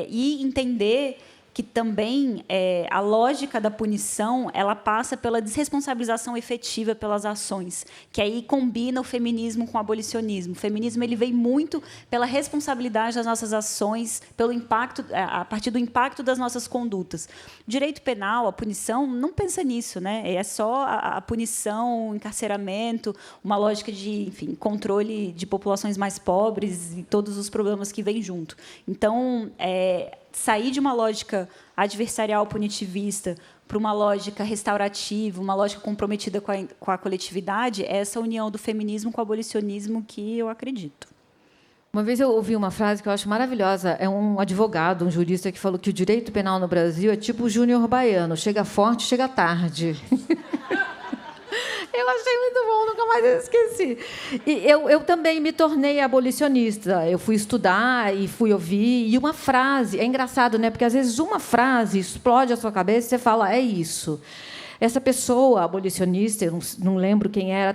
e entender que também a lógica da punição, ela passa pela desresponsabilização efetiva pelas ações, que aí combina o feminismo com o abolicionismo. O feminismo ele vem muito pela responsabilidade das nossas ações, pelo impacto, a partir do impacto das nossas condutas. O direito penal, a punição, não pensa nisso, né? É só a punição, o encarceramento, uma lógica de, enfim, controle de populações mais pobres e todos os problemas que vêm junto. Então, sair de uma lógica adversarial punitivista para uma lógica restaurativa, uma lógica comprometida com a coletividade, é essa união do feminismo com o abolicionismo que eu acredito. Uma vez eu ouvi uma frase que eu acho maravilhosa. É um advogado, um jurista, que falou que o direito penal no Brasil é tipo o Júnior Baiano, chega forte, chega tarde. Eu achei muito bom, nunca mais eu esqueci. E eu também me tornei abolicionista. Eu fui estudar e fui ouvir. E uma frase... É engraçado, né? Porque, às vezes, uma frase explode a sua cabeça e você fala, é isso. Essa pessoa abolicionista, eu não lembro quem era,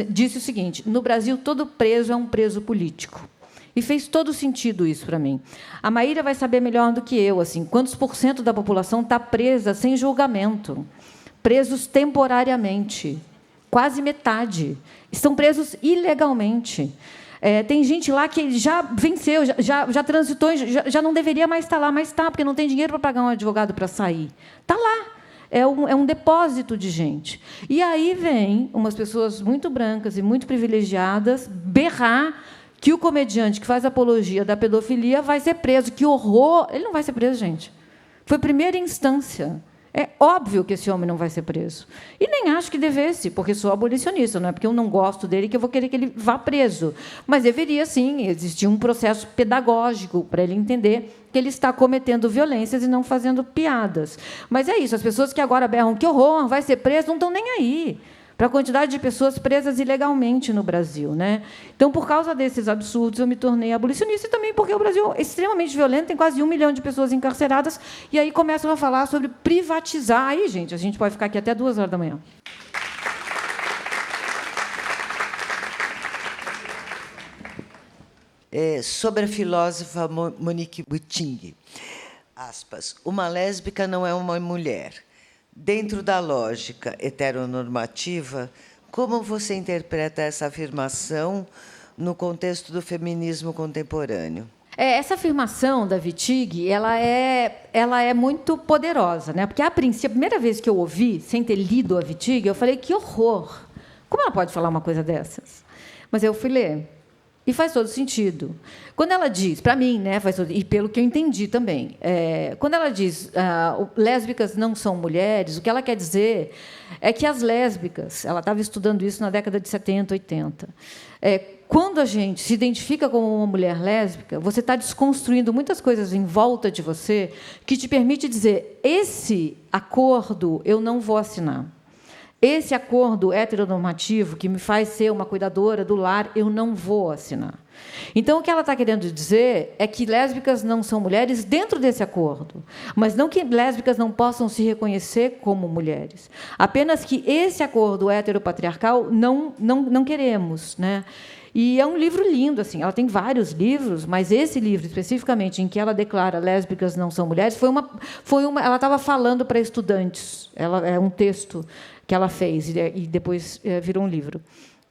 disse o seguinte: no Brasil, todo preso é um preso político. E fez todo sentido isso para mim. A Maíra vai saber melhor do que eu, assim, quantos % da população está presa sem julgamento, presos temporariamente. Quase metade. Estão presos ilegalmente. Tem gente lá que já venceu, já transitou, já não deveria mais estar lá, mas está, porque não tem dinheiro para pagar um advogado para sair. Está lá. É um depósito de gente. E aí vem umas pessoas muito brancas e muito privilegiadas berrar que o comediante que faz apologia da pedofilia vai ser preso. Que horror! Ele não vai ser preso, gente. Foi primeira instância. É óbvio que esse homem não vai ser preso. E nem acho que devesse, porque sou abolicionista, não é porque eu não gosto dele que eu vou querer que ele vá preso. Mas deveria, sim, existir um processo pedagógico para ele entender que ele está cometendo violências e não fazendo piadas. Mas é isso, as pessoas que agora berram que horror, vai ser preso, não estão nem aí para a quantidade de pessoas presas ilegalmente no Brasil, né? Então, por causa desses absurdos, eu me tornei abolicionista, e também porque o Brasil é extremamente violento, tem quase 1 milhão de pessoas encarceradas, e aí começam a falar sobre privatizar. Aí, gente, a gente pode ficar aqui até 2 horas da manhã. Sobre a filósofa Monique Wittig, aspas, uma lésbica não é uma mulher. Dentro da lógica heteronormativa, como você interpreta essa afirmação no contexto do feminismo contemporâneo? Essa afirmação da Wittig, ela é muito poderosa, né? Porque, a princípio, a primeira vez que eu ouvi, sem ter lido a Wittig, eu falei, que horror! Como ela pode falar uma coisa dessas? Mas eu fui ler. E faz todo sentido. Quando ela diz, para mim, né, faz todo, e pelo que eu entendi também, quando ela diz lésbicas não são mulheres, o que ela quer dizer é que as lésbicas, ela estava estudando isso na década de 70, 80, quando a gente se identifica como uma mulher lésbica, você está desconstruindo muitas coisas em volta de você que te permite dizer, esse acordo eu não vou assinar. Esse acordo heteronormativo que me faz ser uma cuidadora do lar, eu não vou assinar. Então, o que ela está querendo dizer é que lésbicas não são mulheres dentro desse acordo, mas não que lésbicas não possam se reconhecer como mulheres. Apenas que esse acordo heteropatriarcal não queremos, né? E é um livro lindo, assim. Ela tem vários livros, mas esse livro especificamente em que ela declara lésbicas não são mulheres ela estava falando para estudantes. É um texto que ela fez e depois virou um livro.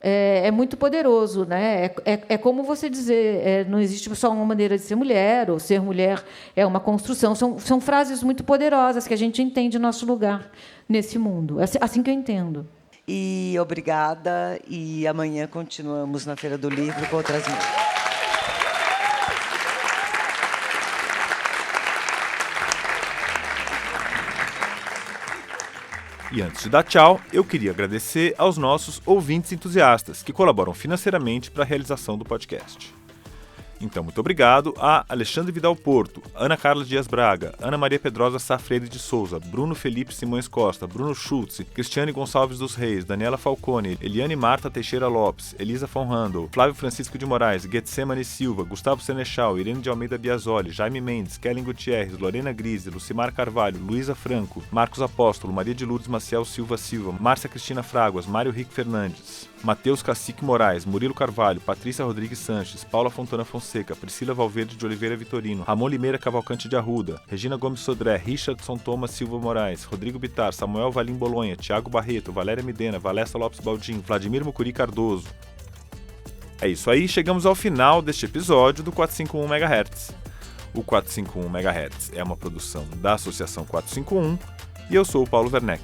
É muito poderoso, né? É como você dizer, não existe só uma maneira de ser mulher, ou ser mulher é uma construção. São frases muito poderosas que a gente entende o nosso lugar nesse mundo. É assim que eu entendo. E obrigada, e amanhã continuamos na Feira do Livro com outras músicas. E antes de dar tchau, eu queria agradecer aos nossos ouvintes entusiastas que colaboram financeiramente para a realização do podcast. Então, muito obrigado a Alexandre Vidal Porto, Ana Carla Dias Braga, Ana Maria Pedrosa Sá Freire de Souza, Bruno Felipe Simões Costa, Bruno Schultz, Cristiane Gonçalves dos Reis, Daniela Falcone, Eliane Marta Teixeira Lopes, Elisa von Handel, Flávio Francisco de Moraes, Getsemane Silva, Gustavo Senechal, Irene de Almeida Biasoli, Jaime Mendes, Kellen Gutierrez, Lorena Grise, Lucimar Carvalho, Luísa Franco, Marcos Apóstolo, Maria de Lourdes Maciel Silva Silva, Márcia Cristina Fraguas, Mário Rico Fernandes, Matheus Cacique Moraes, Murilo Carvalho, Patrícia Rodrigues Sanches, Paula Fontana Fonseca, Priscila Valverde de Oliveira Vitorino, Ramon Limeira Cavalcante de Arruda, Regina Gomes Sodré, Richardson Thomas Silva Moraes, Rodrigo Bittar, Samuel Valim Bolonha, Thiago Barreto, Valéria Midena, Valessa Lopes Baldin, Vladimir Mucuri Cardoso. É isso aí, chegamos ao final deste episódio do 451 MHz. O 451 MHz é uma produção da Associação 451 e eu sou o Paulo Werneck.